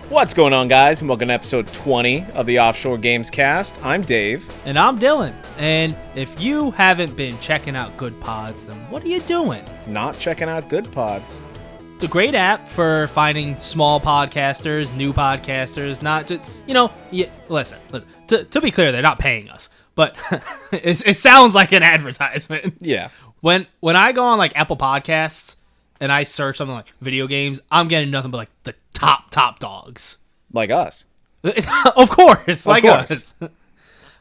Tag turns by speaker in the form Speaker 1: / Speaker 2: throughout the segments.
Speaker 1: What's going on, guys, and welcome to episode 20 of the Offshore Gamescast. I'm Dave.
Speaker 2: And I'm Dylan. And if you haven't been checking out Good Pods, then what are you doing?
Speaker 1: Not checking out Good Pods.
Speaker 2: It's a great app for finding small podcasters, new podcasters, not just, listen. To be clear, they're not paying us, but it sounds like an advertisement.
Speaker 1: Yeah.
Speaker 2: When I go on like Apple Podcasts and I search something like video games, I'm getting nothing but like the top dogs.
Speaker 1: Like us.
Speaker 2: Of course, like
Speaker 1: course.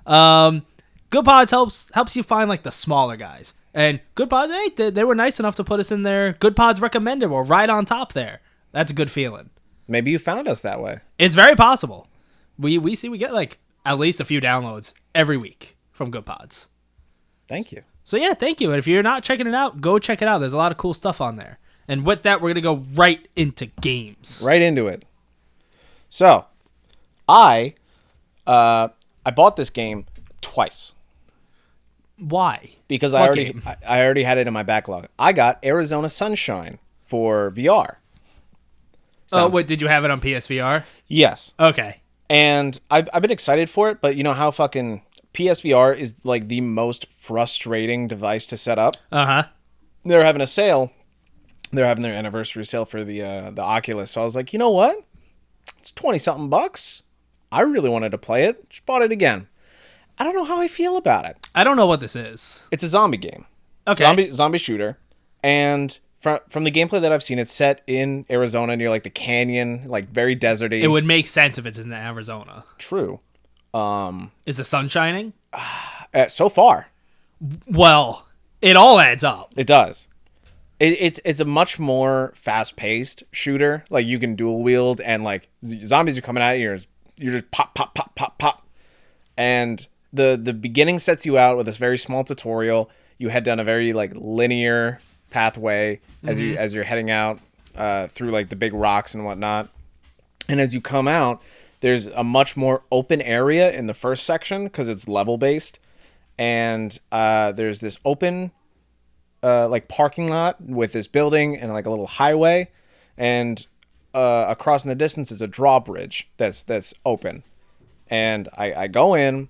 Speaker 2: us. Good Pods helps you find like the smaller guys. And Good Pods, hey, they were nice enough to put us in there. Good Pods recommended. We're right on top there. That's a good feeling.
Speaker 1: Maybe you found us that way.
Speaker 2: It's very possible. We get like at least a few downloads every week from Good Pods.
Speaker 1: Thank you.
Speaker 2: So yeah, thank you. And if you're not checking it out, go check it out. There's a lot of cool stuff on there. And with that, we're going to go right into games.
Speaker 1: Right into it. So, I bought this game twice.
Speaker 2: Why?
Speaker 1: Because I already had it in my backlog. I got Arizona Sunshine for VR.
Speaker 2: So, wait, did you have it on PSVR?
Speaker 1: Yes.
Speaker 2: Okay.
Speaker 1: And I've been excited for it, but you know how fucking PSVR is like the most frustrating device to set up?
Speaker 2: Uh-huh.
Speaker 1: They're having a sale. They're having their anniversary sale for the Oculus. So I was like, you know what? It's 20-something bucks. I really wanted to play it. Just bought it again. I don't know how I feel about it.
Speaker 2: I don't know what this is.
Speaker 1: It's a zombie game.
Speaker 2: Okay.
Speaker 1: Zombie shooter. And from the gameplay that I've seen, it's set in Arizona near like the canyon, like very deserty.
Speaker 2: It would make sense if it's in Arizona.
Speaker 1: True.
Speaker 2: Is the sun shining?
Speaker 1: So far.
Speaker 2: Well, it all adds up.
Speaker 1: It does. It's a much more fast-paced shooter. Like, you can dual wield, and like zombies are coming at you. You're just pop, pop, pop, pop, pop. And the beginning sets you out with this very small tutorial. You head down a very like linear pathway as you're heading out through like the big rocks and whatnot. And as you come out, there's a much more open area in the first section because it's level based, and there's this open like parking lot with this building and like a little highway, and across in the distance is a drawbridge that's open. And I go in.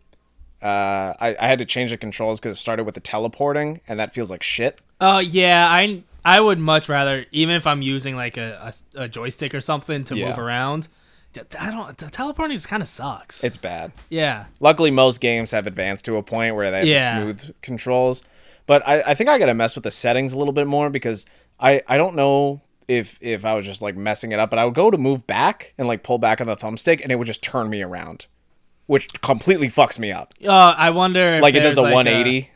Speaker 1: I had to change the controls because it started with the teleporting, and that feels like shit.
Speaker 2: Yeah, I would much rather, even if I'm using like a joystick or something to move around. The teleporting just kind of sucks.
Speaker 1: It's bad.
Speaker 2: Yeah.
Speaker 1: Luckily, most games have advanced to a point where they have the smooth controls. But I think I got to mess with the settings a little bit more because I don't know if I was just like messing it up, but I would go to move back and like pull back on the thumbstick and it would just turn me around, which completely fucks me up.
Speaker 2: I wonder if
Speaker 1: like it does a 180.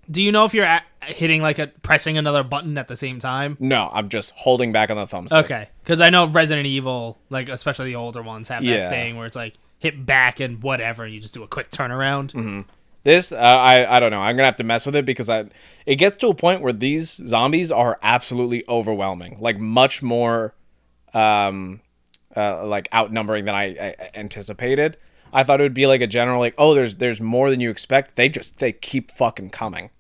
Speaker 2: Do you know if you're hitting like pressing another button at the same time?
Speaker 1: No, I'm just holding back on the thumbstick.
Speaker 2: Okay, because I know Resident Evil, like especially the older ones, have that thing where it's like hit back and whatever, and you just do a quick turnaround.
Speaker 1: Mm-hmm. This, I don't know. I'm going to have to mess with it because it gets to a point where these zombies are absolutely overwhelming. Like, much more, like, outnumbering than I anticipated. I thought it would be like a general, like, oh, there's more than you expect. They keep fucking coming.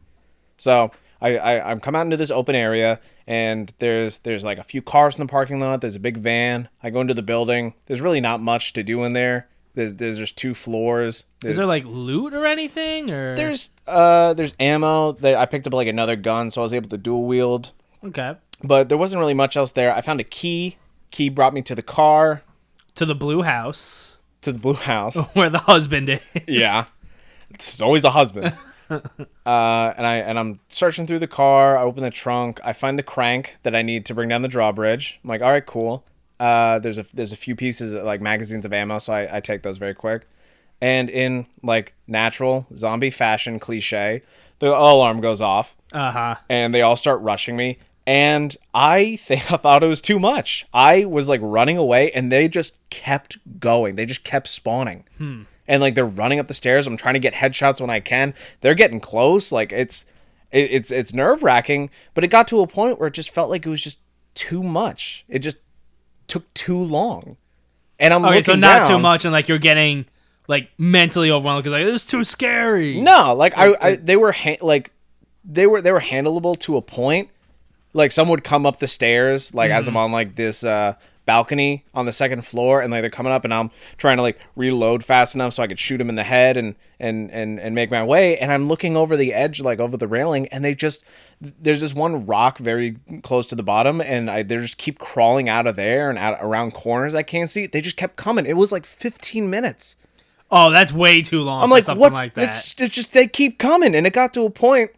Speaker 1: So, I'm come out into this open area, and there's like a few cars in the parking lot. There's a big van. I go into the building. There's really not much to do in there. There's just 2 floors.
Speaker 2: Is there like loot or anything? Or
Speaker 1: there's ammo. I picked up like another gun, so I was able to dual wield.
Speaker 2: Okay.
Speaker 1: But there wasn't really much else there. I found a key. Key brought me to the car.
Speaker 2: To the blue house.
Speaker 1: Where
Speaker 2: the husband is.
Speaker 1: Yeah. It's always a husband. And I'm searching through the car. I open the trunk. I find the crank that I need to bring down the drawbridge. I'm like, all right, cool. There's a few pieces of, like, magazines of ammo, so I take those very quick. And in like natural zombie fashion cliche, the alarm goes off. And they all start rushing me. And I thought it was too much. I was like running away, and they just kept going. They just kept spawning. And like they're running up the stairs. I'm trying to get headshots when I can. They're getting close. Like it's nerve-wracking, but it got to a point where it just felt like it was just too much. It just took too long. And I'm looking
Speaker 2: so not
Speaker 1: down.
Speaker 2: Too much, and like you're getting like mentally overwhelmed because like this is too scary.
Speaker 1: No, like they were handleable to a point. Like, someone would come up the stairs, like, as I'm on, like, this balcony on the second floor, and like they're coming up, and I'm trying to like reload fast enough so I could shoot them in the head and make my way. And I'm looking over the edge, like over the railing, and there's this one rock very close to the bottom, and they just keep crawling out of there and out around corners I can't see. They just kept coming. It was like 15 minutes.
Speaker 2: Oh, that's way too long.
Speaker 1: I'm
Speaker 2: for
Speaker 1: like,
Speaker 2: something
Speaker 1: what's
Speaker 2: like that.
Speaker 1: It's just they keep coming, and it got to a point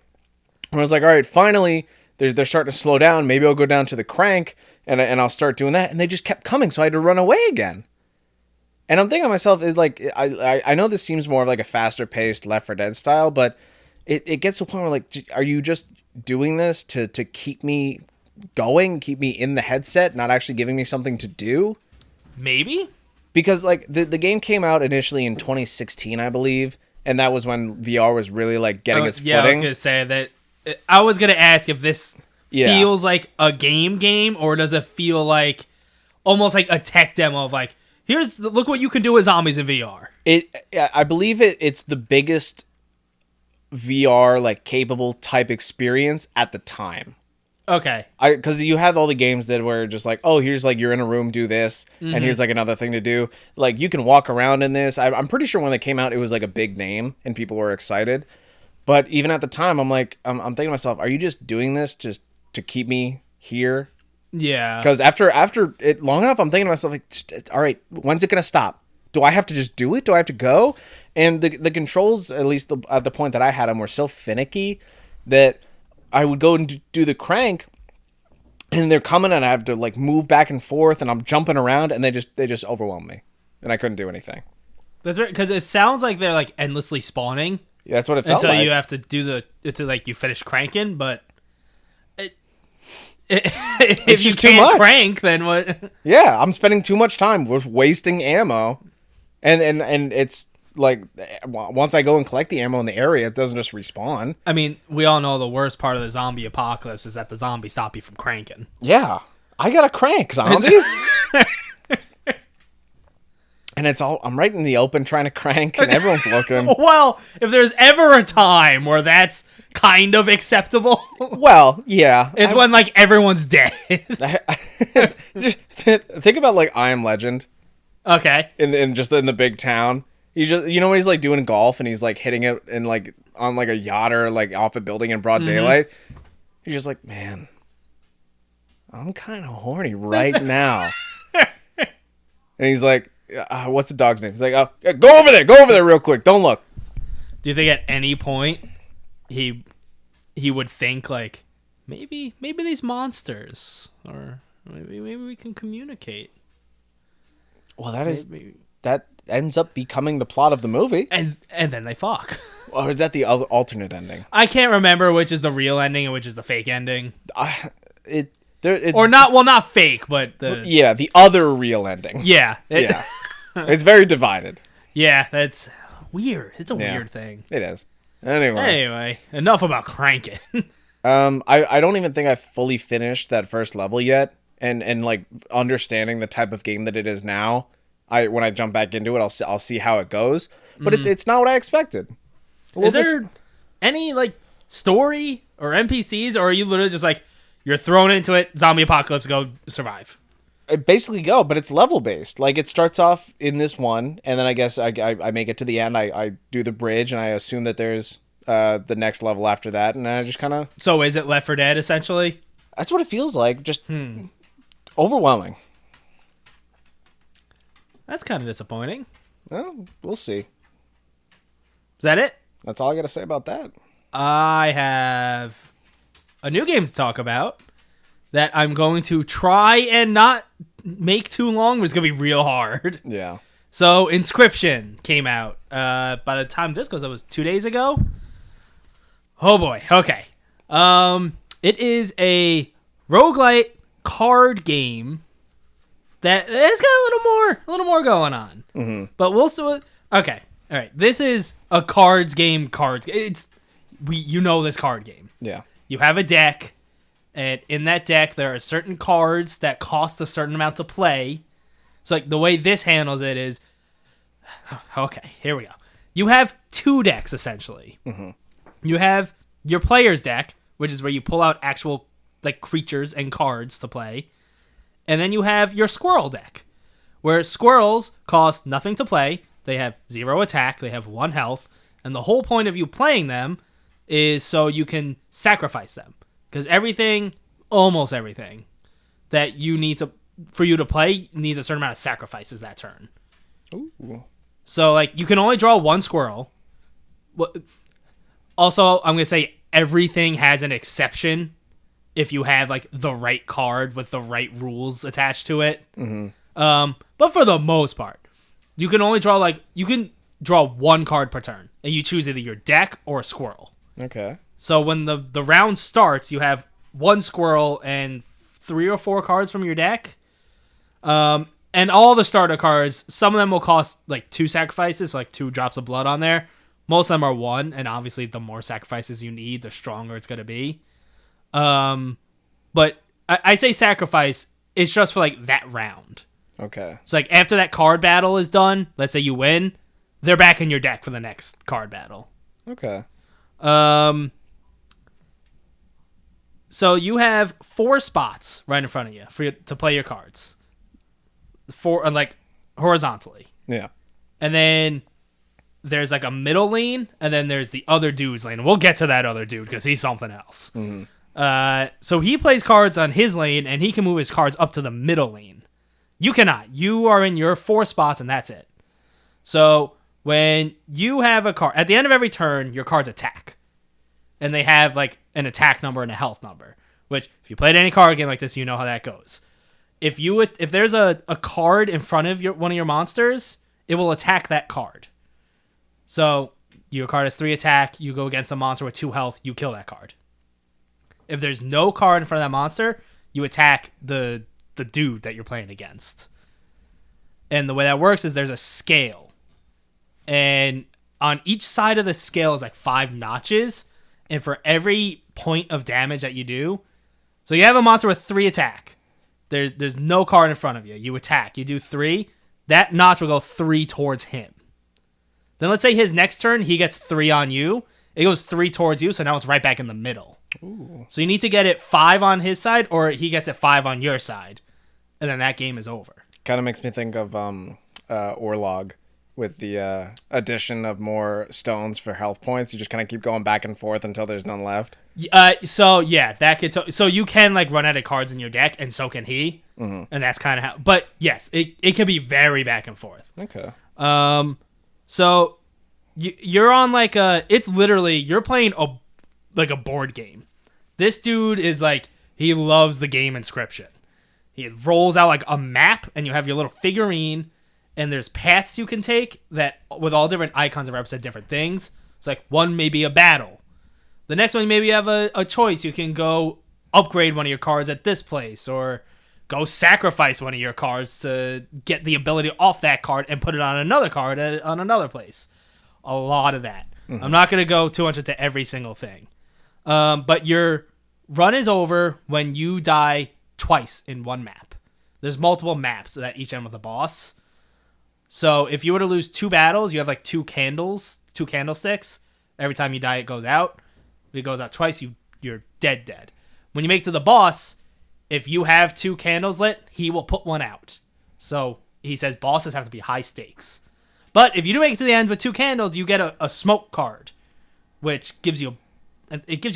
Speaker 1: where I was like, all right, finally, they're starting to slow down. Maybe I'll go down to the crank and I'll start doing that. And they just kept coming, so I had to run away again. And I'm thinking to myself, it's like I know this seems more of like a faster paced Left 4 Dead style, but it gets to a point where like, are you just doing this to keep me going, keep me in the headset, not actually giving me something to do?
Speaker 2: Maybe.
Speaker 1: Because like the game came out initially in 2016, I believe, and that was when VR was really like getting its footing.
Speaker 2: Yeah, I was gonna say that. I was gonna ask if this feels like a game, or does it feel like almost like a tech demo of like, look what you can do with zombies in VR.
Speaker 1: I believe it's the biggest VR like capable type experience at the time.
Speaker 2: Okay.
Speaker 1: Because you had all the games that were just like, oh, here's like you're in a room, do this, and here's like another thing to do. Like you can walk around in this. I'm pretty sure when they came out, it was like a big name and people were excited. But even at the time, I'm like, I'm thinking to myself, are you just doing this just to keep me here?
Speaker 2: Yeah.
Speaker 1: Because after it long enough, I'm thinking to myself, like, all right, when's it gonna stop? Do I have to just do it? Do I have to go? And the controls, at least at the point that I had them, were so finicky that I would go and do the crank, and they're coming, and I have to like move back and forth, and I'm jumping around, and they just overwhelm me, and I couldn't do anything. That's
Speaker 2: right, because it sounds like they're like endlessly spawning.
Speaker 1: Yeah, that's what it felt
Speaker 2: until
Speaker 1: like.
Speaker 2: You have to do until like you finish cranking, but if you can't crank, then what?
Speaker 1: Yeah, I'm spending too much time with wasting ammo, and it's. Like, once I go and collect the ammo in the area, it doesn't just respawn.
Speaker 2: I mean, we all know the worst part of the zombie apocalypse is that the zombies stop you from cranking.
Speaker 1: Yeah. I gotta crank zombies. And I'm right in the open trying to crank, and everyone's looking.
Speaker 2: Well, if there's ever a time where that's kind of acceptable.
Speaker 1: Well, yeah.
Speaker 2: It's when, like, everyone's dead.
Speaker 1: Just think about, like, I Am Legend.
Speaker 2: Okay.
Speaker 1: In the big town. He's just, when he's like doing golf and he's like hitting it in like on like a yacht or like off a building in broad daylight. He's just like, man, I'm kind of horny right now. And he's like, what's the dog's name? He's like, oh, go over there real quick. Don't look.
Speaker 2: Do you think at any point he would think like, maybe these monsters, or maybe we can communicate?
Speaker 1: Well, that ends up becoming the plot of the movie,
Speaker 2: and then they fuck.
Speaker 1: Or is that the other alternate ending?
Speaker 2: I can't remember which is the real ending and which is the fake ending. Not fake, but
Speaker 1: the other real ending.
Speaker 2: Yeah,
Speaker 1: it's very divided.
Speaker 2: Yeah, that's weird. It's a weird thing.
Speaker 1: It is. Anyway,
Speaker 2: enough about cranking.
Speaker 1: I don't even think I fully finished that first level yet, and like understanding the type of game that it is now. When I jump back into it, I'll see how it goes. But it's not what I expected.
Speaker 2: Is there any like story or NPCs, or are you literally just like you're thrown into it, zombie apocalypse, go survive?
Speaker 1: Basically go, but it's level based. Like it starts off in this one, and then I guess I make it to the end. I do the bridge, and I assume that there's the next level after that, and I just kind of.
Speaker 2: So is it Left 4 Dead essentially?
Speaker 1: That's what it feels like. Just overwhelming.
Speaker 2: That's kind of disappointing.
Speaker 1: Well, we'll see.
Speaker 2: Is that it?
Speaker 1: That's all I got to say about that.
Speaker 2: I have a new game to talk about that I'm going to try and not make too long, but it's going to be real hard.
Speaker 1: Yeah.
Speaker 2: So, Inscryption came out. By the time this goes, it was 2 days ago. Oh boy. Okay. It is a roguelite card game that it's got a little more going on. Mm-hmm. But we'll still. Okay, all right. This is a cards game. You know this card game.
Speaker 1: Yeah.
Speaker 2: You have a deck, and in that deck there are certain cards that cost a certain amount to play. So like the way this handles it is, okay, here we go. You have two decks essentially. Mm-hmm. You have your player's deck, which is where you pull out actual like creatures and cards to play. And then you have your squirrel deck, where squirrels cost nothing to play. They have 0 attack, they have 1 health, and the whole point of you playing them is so you can sacrifice them. Because almost everything that you need for you to play needs a certain amount of sacrifices that turn.
Speaker 1: Ooh.
Speaker 2: So, like, you can only draw 1 squirrel. Also, I'm going to say everything has an exception if you have, like, the right card with the right rules attached to it. Mm-hmm. But for the most part, you can only draw, you can draw 1 card per turn, and you choose either your deck or a squirrel.
Speaker 1: Okay.
Speaker 2: So when the round starts, you have 1 squirrel and 3 or 4 cards from your deck. And all the starter cards, some of them will cost, 2 sacrifices, 2 drops of blood on there. Most of them are 1, and obviously the more sacrifices you need, the stronger it's going to be. But I say sacrifice, it's just for, that round.
Speaker 1: Okay.
Speaker 2: So, after that card battle is done, let's say you win, they're back in your deck for the next card battle.
Speaker 1: Okay.
Speaker 2: So you have 4 spots right in front of you to play your cards. 4, horizontally.
Speaker 1: Yeah.
Speaker 2: And then there's, a middle lane, and then there's the other dude's lane. And we'll get to that other dude, because he's something else. Mm-hmm. So he plays cards on his lane, and he can move his cards up to the middle lane. You cannot. You are in your 4 spots, and that's it. So when you have a card, at the end of every turn, your cards attack. And they have, an attack number and a health number. Which, if you played any card game like this, you know how that goes. If there's a card in front of one of your monsters, it will attack that card. So, your card has 3 attack, you go against a monster with 2 health, you kill that card. If there's no card in front of that monster, you attack the dude that you're playing against. And the way that works is there's a scale. And on each side of the scale is 5 notches. And for every point of damage that you do, so you have a monster with 3 attack. There's no card in front of you. You attack. You do 3. That notch will go 3 towards him. Then let's say his next turn, he gets 3 on you. It goes 3 towards you, so now it's right back in the middle. Ooh. So you need to get it 5 on his side, or he gets it 5 on your side. And then that game is over.
Speaker 1: Kind of makes me think of Orlog with the addition of more stones for health points. You just kind of keep going back and forth until there's none left.
Speaker 2: So yeah, that could. So you can run out of cards in your deck, and so can he. Mm-hmm. And that's kind of how. But yes, it can be very back and forth.
Speaker 1: Okay.
Speaker 2: So you're on it's literally you're playing a board game. This dude is he loves the game Inscryption. He rolls out a map, and you have your little figurine, and there's paths you can take that with all different icons that represent different things. It's one may be a battle. The next one, maybe you have a choice. You can go upgrade one of your cards at this place, or go sacrifice one of your cards to get the ability off that card and put it on another card on another place. A lot of that. Mm-hmm. I'm not going to go too much into every single thing. But your run is over when you die twice in one map. There's multiple maps that each end with a boss. So if you were to lose 2 battles, you have 2 candlesticks. Every time you die, it goes out. If it goes out twice, you're dead. When you make it to the boss, if you have 2 candles lit, he will put one out. So he says bosses have to be high stakes. But if you do make it to the end with 2 candles, you get a smoke card, which gives you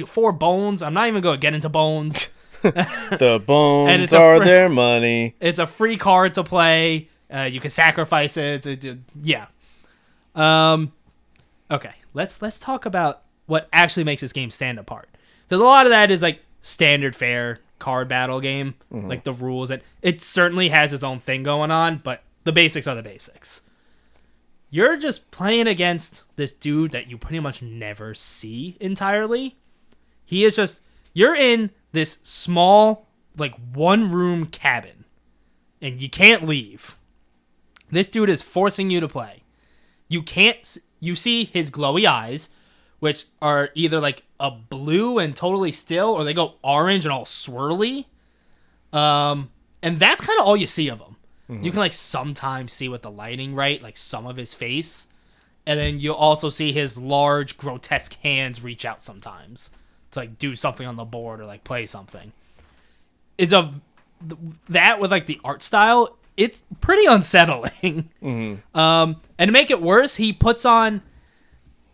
Speaker 2: 4 bones. I'm not even going to get into bones.
Speaker 1: The bones are their money.
Speaker 2: It's a free card to play. You can sacrifice it. Yeah. Okay. Let's talk about what actually makes this game stand apart. Because a lot of that is standard fare card battle game, mm-hmm. The rules. It certainly has its own thing going on, but the basics are the basics. You're just playing against this dude that you pretty much never see entirely. He is just, you're in this small, 1-room cabin, and you can't leave. This dude is forcing you to play. You see his glowy eyes, which are either a blue and totally still, or they go orange and all swirly. And that's kind of all you see of him. Mm-hmm. You can sometimes see with the lighting right, some of his face. And then you'll also see his large, grotesque hands reach out sometimes to do something on the board or play something. It's that with like the art style, it's pretty unsettling. And to make it worse, he puts on,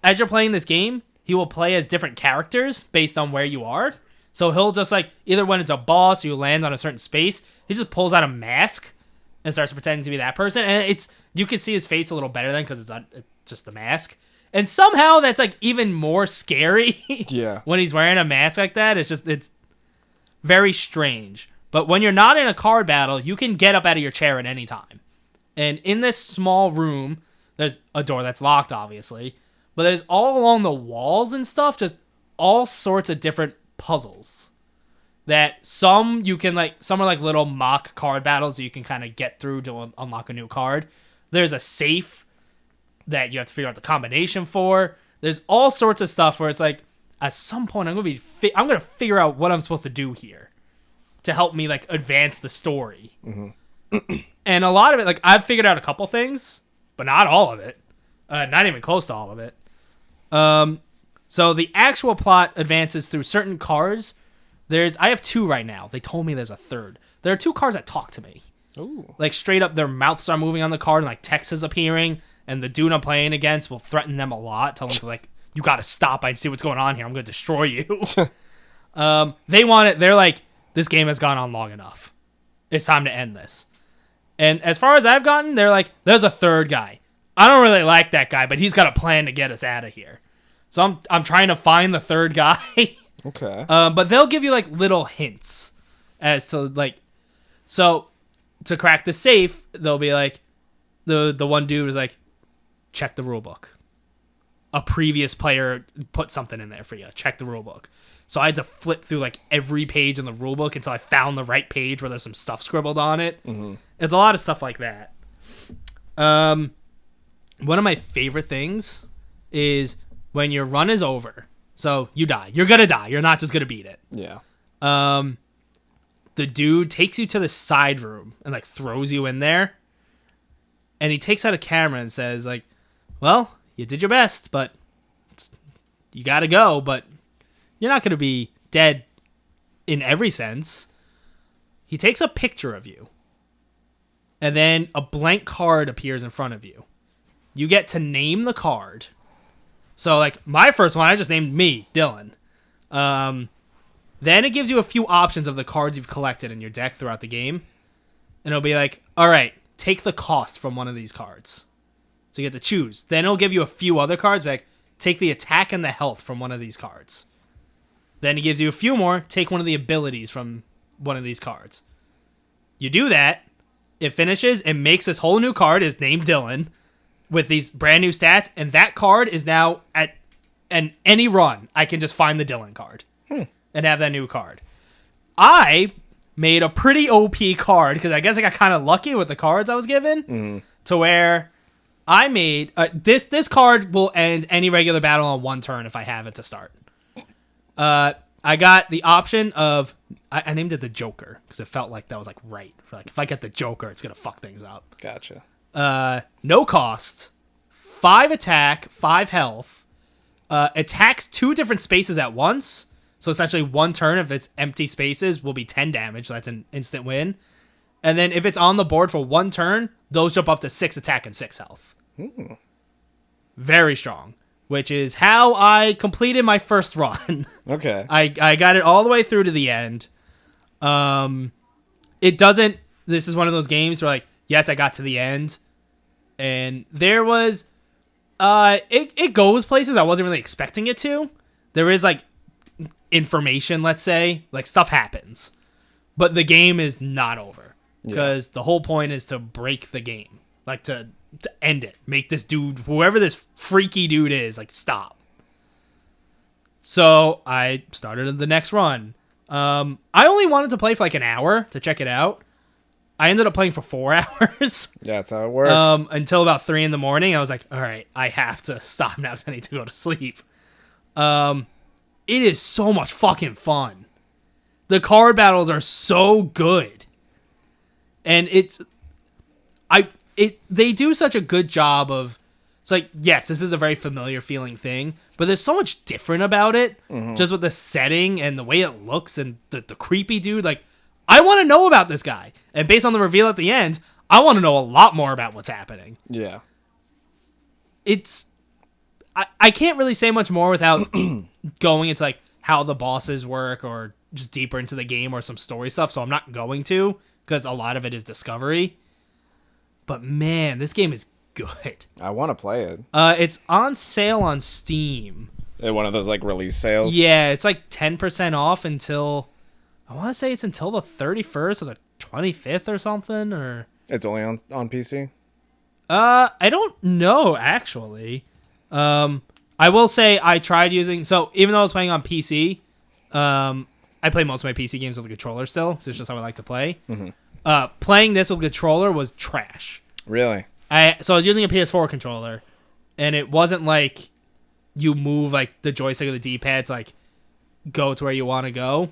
Speaker 2: as you're playing this game, he will play as different characters based on where you are. So he'll just like, either when it's a boss or you land on a certain space, he just pulls out a mask and starts pretending to be that person. And you can see his face a little better then because it's just the mask. And somehow that's like even more scary.
Speaker 1: Yeah.
Speaker 2: When he's wearing a mask like that. It's very strange. But when you're not in a card battle, you can get up out of your chair at any time. And in this small room, there's a door that's locked, obviously. But there's all along the walls and stuff, just all sorts of different puzzles. That some are like little mock card battles that you can kind of get through to unlock a new card. There's a safe that you have to figure out the combination for. There's all sorts of stuff where it's like, at some point I'm gonna figure out what I'm supposed to do here to help me like advance the story. And a lot of it, like I've figured out a couple things, but not all of it. Not even close to all of it. So the actual plot advances through certain cards. I have 2 right now. They told me there's a 3rd. There are 2 cards that talk to me.
Speaker 1: Ooh.
Speaker 2: Like straight up, their mouths are moving on the card and like text is appearing. And the dude I'm playing against will threaten them a lot. Tell them to like, you gotta stop. I see what's going on here. I'm gonna destroy you. They want it. They're like, this game has gone on long enough. It's time to end this. And as far as I've gotten, they're like, there's a 3rd guy. I don't really like that guy, but he's got a plan to get us out of here. So I'm trying to find the 3rd guy.
Speaker 1: Okay.
Speaker 2: But they'll give you like little hints as to like, so to crack the safe, they'll be like, the one dude was like, check the rule book. A previous player put something in there for you. Check the rule book. So I had to flip through like every page in the rule book until I found the right page where there's some stuff scribbled on it. It's a lot of stuff like that. One of my favorite things is when your run is over. So you die. You're gonna die. You're not just gonna beat it.
Speaker 1: Yeah.
Speaker 2: The dude takes you to the side room and like throws you in there. And he takes out a camera and says like, well, you did your best, but you gotta go, but you're not gonna be dead in every sense. He takes a picture of you. And then a blank card appears in front of you. You get to name the card. So, like, my first one, I just named me, Dylan. Then it gives you a few options of the cards you've collected in your deck throughout the game. And it'll be like, all right, take the cost from one of these cards. So you get to choose. Then it'll give you a few other cards, like, take the attack and the health from one of these cards. Then he gives you a few more, take one of the abilities from one of these cards. You do that, it finishes, it makes this whole new card, is named Dylan, with these brand new stats, and that card is now at any run, I can just find the Dylan card and have that new card. I made a pretty OP card, because I guess I got kind of lucky with the cards I was given, to where I made... this card will end any regular battle on 1 turn if I have it to start. I got the option of... I named it the Joker, because it felt like that was like right. Like, if I get the Joker, it's going to fuck things up.
Speaker 1: Gotcha.
Speaker 2: No cost, 5 attack, 5 health, attacks 2 different spaces at once. So essentially 1 turn, if it's empty spaces, will be 10 damage. So that's an instant win. And then if it's on the board for 1 turn, those jump up to 6 attack and 6 health. Very strong, which is how I completed my first run.
Speaker 1: Okay.
Speaker 2: I got it all the way through to the end. It doesn't... This is one of those games where, like, yes, I got to the end. And there was... It goes places I wasn't really expecting it to. There is, like, information, let's say. Like, stuff happens. But the game is not over. Because the whole point is to break the game. Like, to end it. Make this dude, whoever this freaky dude is, like, stop. So, I started the next run. I only wanted to play for, like, an hour to check it out. I ended up playing for 4 hours.
Speaker 1: Yeah, that's how it works.
Speaker 2: Until about 3 in the morning. I was like, all right, I have to stop now because I need to go to sleep. It is so much fucking fun. The card battles are so good. And they do such a good job of, it's like, yes, this is a very familiar feeling thing, but there's so much different about it, just with the setting and the way it looks and the creepy dude. Like, I want to know about this guy. And based on the reveal at the end, I want to know a lot more about what's happening.
Speaker 1: Yeah.
Speaker 2: I can't really say much more without going into like how the bosses work or just deeper into the game or some story stuff, so I'm not going to, because a lot of it is discovery. But man, this game is good.
Speaker 1: I want to play it.
Speaker 2: It's on sale on Steam.
Speaker 1: One of those like release sales.
Speaker 2: Yeah, it's like 10% off until, I want to say it's until the 31st or the 25th or something, or...
Speaker 1: It's only on PC?
Speaker 2: I don't know, actually. I will say I tried using... So, even though I was playing on PC, I play most of my PC games with a controller still, because it's just how I like to play. Mm-hmm. Playing this with a controller was trash.
Speaker 1: Really?
Speaker 2: So, I was using a PS4 controller, and it wasn't like you move like the joystick or the D-pad to like go to where you want to go.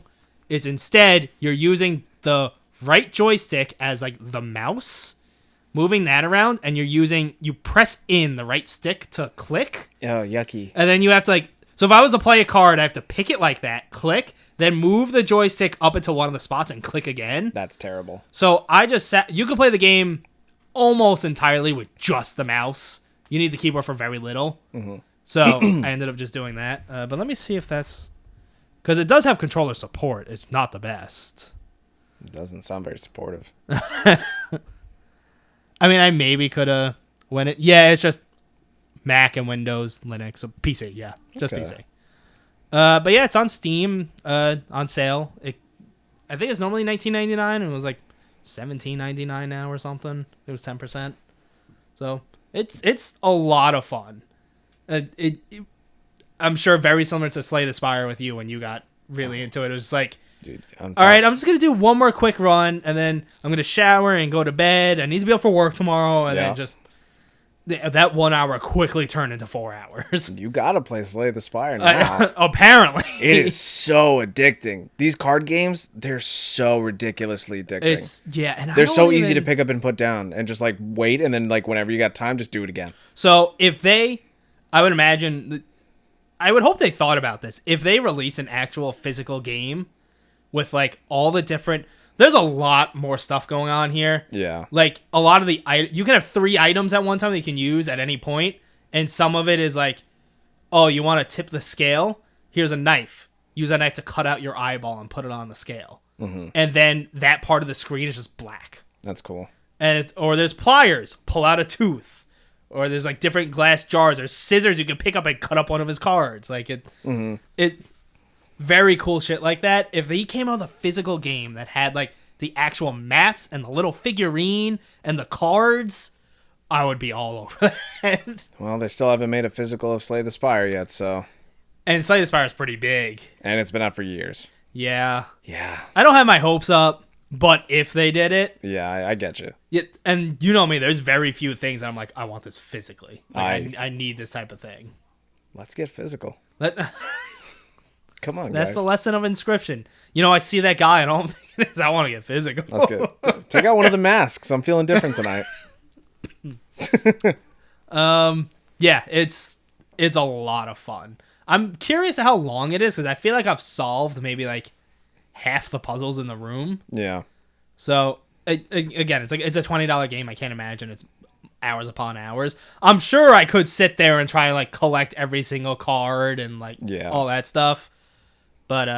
Speaker 2: It's instead, you're using the right joystick as like the mouse, moving that around, and you press in the right stick to click.
Speaker 1: Oh, yucky.
Speaker 2: And then you have to like, so if I was to play a card, I have to pick it like that, click, then move the joystick up into one of the spots and click again.
Speaker 1: That's terrible.
Speaker 2: So I just you can play the game almost entirely with just the mouse. You need the keyboard for very little. Mm-hmm. So I ended up just doing that. But let me see if that's, because it does have controller support. It's not the best.
Speaker 1: It doesn't sound very supportive.
Speaker 2: I mean, I maybe could have yeah, it's just Mac and Windows, Linux, so PC, yeah, just
Speaker 1: Okay.
Speaker 2: PC. But yeah, it's on Steam, on sale. I think it's normally $19.99, and it was like $17.99 now or something. It was 10%. So it's a lot of fun. I'm sure very similar to Slay the Spire with you when you got really into it. It was like,
Speaker 1: Dude,
Speaker 2: all right, I'm just going to do one more quick run, and then I'm going to shower and go to bed. I need to be up for work tomorrow, and then just that 1 hour quickly turned into 4 hours.
Speaker 1: You gotta play Slay the Spire now.
Speaker 2: Apparently.
Speaker 1: It is so addicting. These card games, they're so ridiculously addicting.
Speaker 2: And
Speaker 1: they're so easy to pick up and put down, and just like wait, and then like whenever you got time, just do it again.
Speaker 2: So I would imagine, I would hope they thought about this. If they release an actual physical game with like all the different, there's a lot more stuff going on here.
Speaker 1: Yeah.
Speaker 2: Like a lot of you can have 3 items at one time that you can use at any point, and some of it is like, oh, you want to tip the scale? Here's a knife. Use that knife to cut out your eyeball and put it on the scale. Mm-hmm. And then that part of the screen is just black.
Speaker 1: That's cool.
Speaker 2: And or there's pliers, pull out a tooth. Or there's like different glass jars. There's scissors you can pick up and cut up one of his cards. Like it very cool shit like that. If he came out with a physical game that had like the actual maps and the little figurine and the cards, I would be all over that.
Speaker 1: Well, they still haven't made a physical of Slay the Spire yet, so.
Speaker 2: And Slay the Spire is pretty big.
Speaker 1: And it's been out for years.
Speaker 2: Yeah.
Speaker 1: Yeah.
Speaker 2: I don't have my hopes up, but if they did it.
Speaker 1: Yeah, I get you.
Speaker 2: Yeah, and you know me, there's very few things that I'm like, I want this physically. Like, I need this type of thing.
Speaker 1: Let's get physical. Come on,
Speaker 2: That's
Speaker 1: guys.
Speaker 2: the lesson of Inscryption. You know, I see that guy and all I'm thinking is I want to get physical.
Speaker 1: That's good. Take out one of the masks. I'm feeling different tonight.
Speaker 2: Yeah, it's a lot of fun. I'm curious to how long it is because I feel like I've solved maybe like half the puzzles in the room.
Speaker 1: Yeah.
Speaker 2: So again, it's a $20 game. I can't imagine it's hours upon hours. I'm sure I could sit there and try and like collect every single card and like all that stuff. But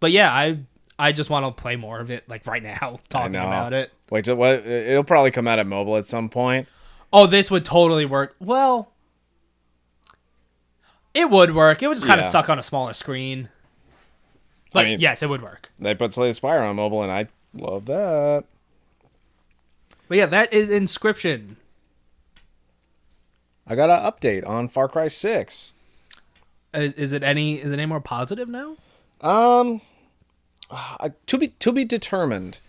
Speaker 2: yeah, I just want to play more of it like right now, talking about it.
Speaker 1: Wait, what? It'll probably come out at mobile at some point.
Speaker 2: Oh, this would totally work. Well, it would work. It would just kind of suck on a smaller screen. But I mean, yes, it would work.
Speaker 1: They put Slay the Spire on mobile, and I love that.
Speaker 2: But yeah, that is Inscryption.
Speaker 1: I got an update on Far Cry 6.
Speaker 2: Is it any more positive now?
Speaker 1: To be determined.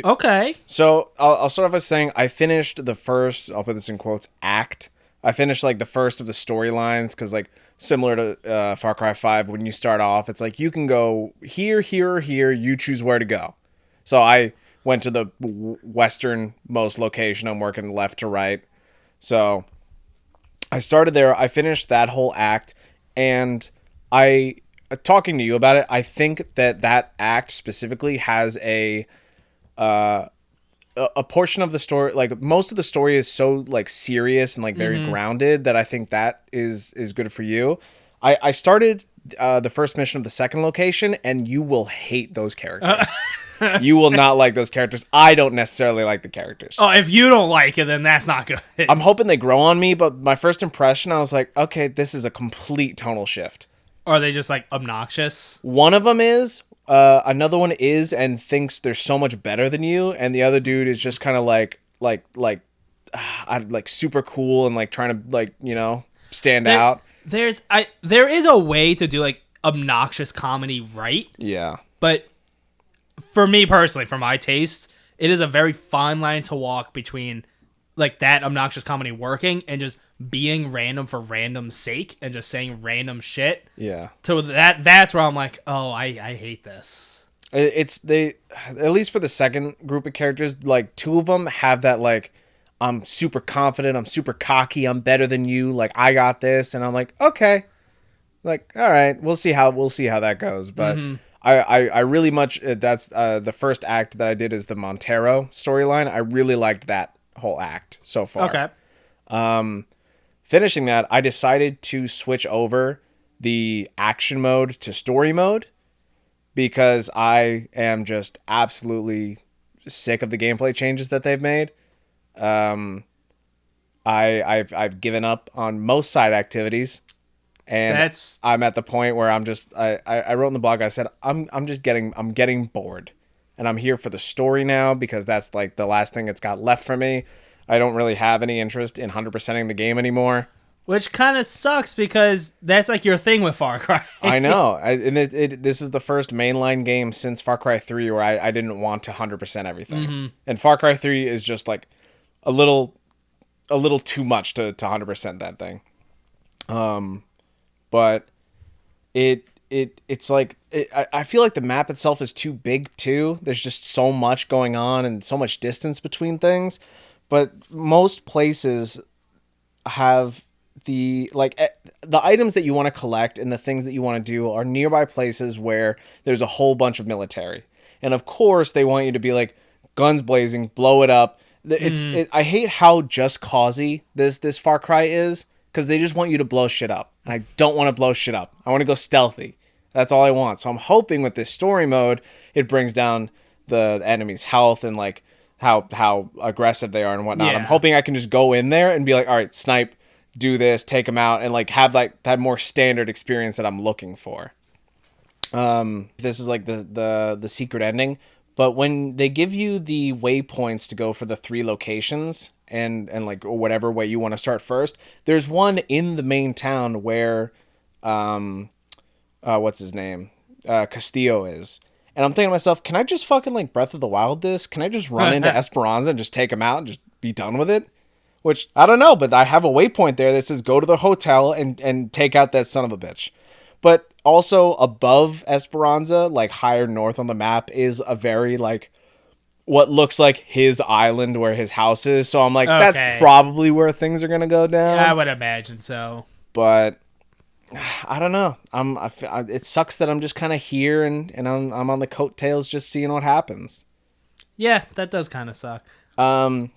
Speaker 2: Okay.
Speaker 1: So I'll start off by saying I finished the first, I'll put this in quotes, act. I finished like the first of the storylines because like similar to Far Cry 5, when you start off, it's like you can go here, here, or here. You choose where to go. So I went to the westernmost location. I'm working left to right. So I started there. I finished that whole act, and talking to you about it, I think that act specifically has a a portion of the story, like most of the story is so like serious and like very grounded that I think that is good for you. I started the first mission of the second location, and you will hate those characters. You will not like those characters. I don't necessarily like the characters.
Speaker 2: Oh, if you don't like it, then that's not good.
Speaker 1: I'm hoping they grow on me, but my first impression, I was like, okay, this is a complete tonal shift.
Speaker 2: Or are they just like obnoxious?
Speaker 1: One of them is. Another one is and thinks they're so much better than you, and the other dude is just kind of like super cool and like trying to like stand out.
Speaker 2: There is a way to do like obnoxious comedy right.
Speaker 1: Yeah.
Speaker 2: But for me personally, for my tastes, it is a very fine line to walk between like that obnoxious comedy working and just being random for random's sake and just saying random shit.
Speaker 1: Yeah.
Speaker 2: So that's where I'm like, oh, I hate this.
Speaker 1: It's at least for the second group of characters, like two of them have that like, I'm super confident, I'm super cocky, I'm better than you, like I got this, and I'm like, okay, like all right, we'll see how that goes. But I really much that's the first act that I did is the Montero storyline. I really liked that whole act so far.
Speaker 2: Okay.
Speaker 1: Finishing that, I decided to switch over the action mode to story mode because I am just absolutely sick of the gameplay changes that they've made. I've given up on most side activities, and I'm at the point where I'm just I wrote in the blog, I said I'm getting bored, and I'm here for the story now because that's like the last thing it's got left for me. I don't really have any interest in 100%ing the game anymore.
Speaker 2: Which kind of sucks because that's like your thing with Far Cry.
Speaker 1: I know. This is the first mainline game since Far Cry 3 where I didn't want to 100% everything. And Far Cry 3 is just like a little too much to 100% that thing. But it's like I feel like the map itself is too big too. There's just so much going on and so much distance between things. But most places have the items that you want to collect and the things that you want to do are nearby places where there's a whole bunch of military. And of course they want you to be like guns blazing, blow it up. I hate how just causey this Far Cry is because they just want you to blow shit up. And I don't want to blow shit up. I want to go stealthy. That's all I want. So I'm hoping with this story mode, it brings down the enemy's health and like how aggressive they are and whatnot. Yeah. I'm hoping I can just go in there and be like, all right, snipe, do this, take them out, and like have like that more standard experience that I'm looking for. This is like the secret ending, but when they give you the waypoints to go for the 3 locations and like whatever way you want to start first, there's one in the main town where what's his name? Castillo is. And I'm thinking to myself, can I just fucking like Breath of the Wild this? Can I just run into Esperanza and just take him out and just be done with it? Which, I don't know, but I have a waypoint there that says go to the hotel and take out that son of a bitch. But also above Esperanza, like higher north on the map, is a very like what looks like his island where his house is. So I'm like, that's probably where things are going to go down.
Speaker 2: Yeah, I would imagine so.
Speaker 1: But I don't know. It sucks that I'm just kind of here and I'm on the coattails just seeing what happens.
Speaker 2: Yeah, that does kind of suck.
Speaker 1: Another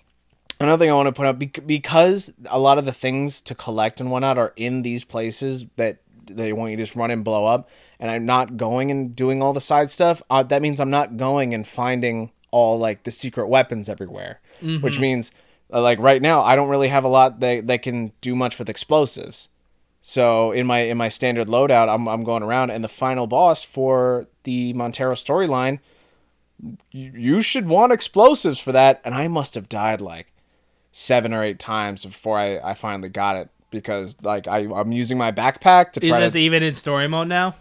Speaker 1: thing I want to point out, because a lot of the things to collect and whatnot are in these places that they want you to just run and blow up, and I'm not going and doing all the side stuff, that means I'm not going and finding all like the secret weapons everywhere, which means like right now I don't really have a lot that can do much with explosives. So in my standard loadout, I'm going around, and the final boss for the Montero storyline, you should want explosives for that, and I must have died like 7 or 8 times before I finally got it, because like I'm using my backpack to try.
Speaker 2: Is this even in story mode now?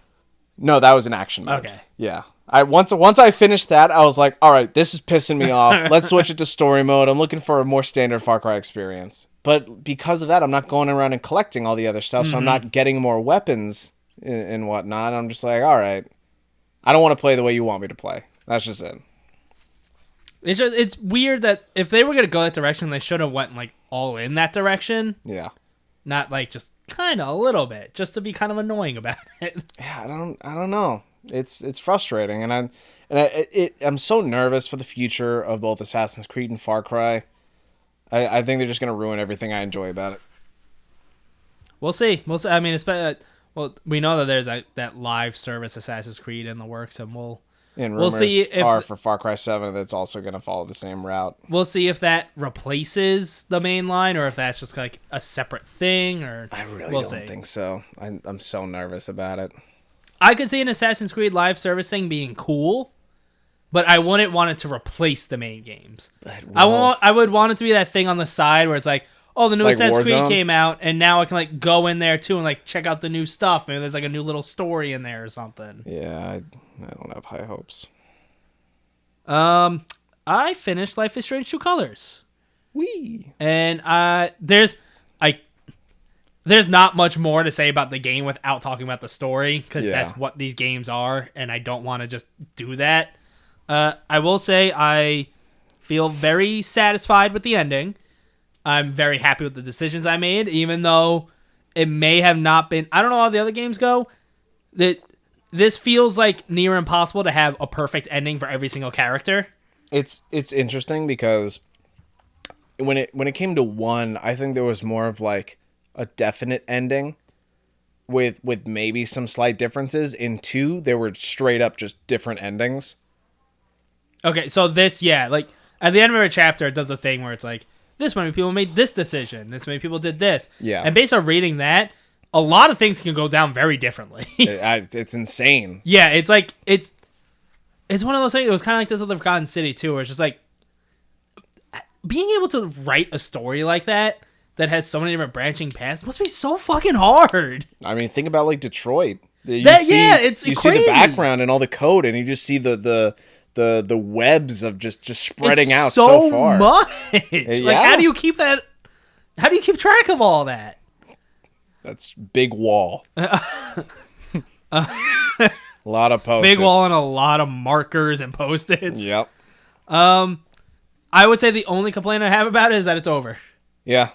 Speaker 1: No, that was in action mode.
Speaker 2: Okay.
Speaker 1: Yeah. Once I finished that, I was like, all right, this is pissing me off. Let's switch it to story mode. I'm looking for a more standard Far Cry experience. But because of that, I'm not going around and collecting all the other stuff, so I'm not getting more weapons and whatnot. I'm just like, all right, I don't want to play the way you want me to play. That's just it.
Speaker 2: It's weird that if they were going to go that direction, they should have went like all in that direction.
Speaker 1: Yeah.
Speaker 2: Not like just kind of a little bit, just to be kind of annoying about it.
Speaker 1: Yeah, I don't know. It's frustrating, and And I'm so nervous for the future of both Assassin's Creed and Far Cry. I think they're just going to ruin everything I enjoy about it.
Speaker 2: We'll see. We'll see. I mean, well, we know that there's that live service Assassin's Creed in the works, and we'll see if
Speaker 1: for Far Cry 7 that's also going to follow the same route.
Speaker 2: We'll see if that replaces the main line or if that's just like a separate thing. Or
Speaker 1: I really don't think so. I'm so nervous about it.
Speaker 2: I could see an Assassin's Creed live service thing being cool, but I wouldn't want it to replace the main games. I would want it to be that thing on the side where it's like, oh, the new Assassin's Creed came out, and now I can like go in there too and like check out the new stuff. Maybe there's like a new little story in there or something.
Speaker 1: Yeah, I don't have high hopes.
Speaker 2: I finished Life is Strange 2 Colors.
Speaker 1: Wee.
Speaker 2: And there's not much more to say about the game without talking about the story, because that's what these games are, and I don't want to just do that. I will say I feel very satisfied with the ending. I'm very happy with the decisions I made, even though it may have not been... I don't know how the other games go. This feels like near impossible to have a perfect ending for every single character.
Speaker 1: It's interesting because when it came to 1, I think there was more of like a definite ending with maybe some slight differences. In 2, there were straight up just different endings.
Speaker 2: Okay, so this, like, at the end of a chapter, it does a thing where it's like, this many people made this decision, this many people did this.
Speaker 1: Yeah.
Speaker 2: And based on reading that, a lot of things can go down very differently.
Speaker 1: It's insane.
Speaker 2: Yeah, it's like, it's one of those things, it was kind of like this with the Forgotten City, too, where it's just like, being able to write a story like that has so many different branching paths must be so fucking hard.
Speaker 1: I mean, think about, like, Detroit.
Speaker 2: It's crazy.
Speaker 1: See the background and all the code, and you just see the webs of just spreading out so far.
Speaker 2: Much. Like, how do you keep that? How do you keep track of all that?
Speaker 1: That's big wall. A lot of post-its.
Speaker 2: Big wall and a lot of markers and post-its.
Speaker 1: Yep.
Speaker 2: I would say the only complaint I have about it is that it's over.
Speaker 1: Yeah.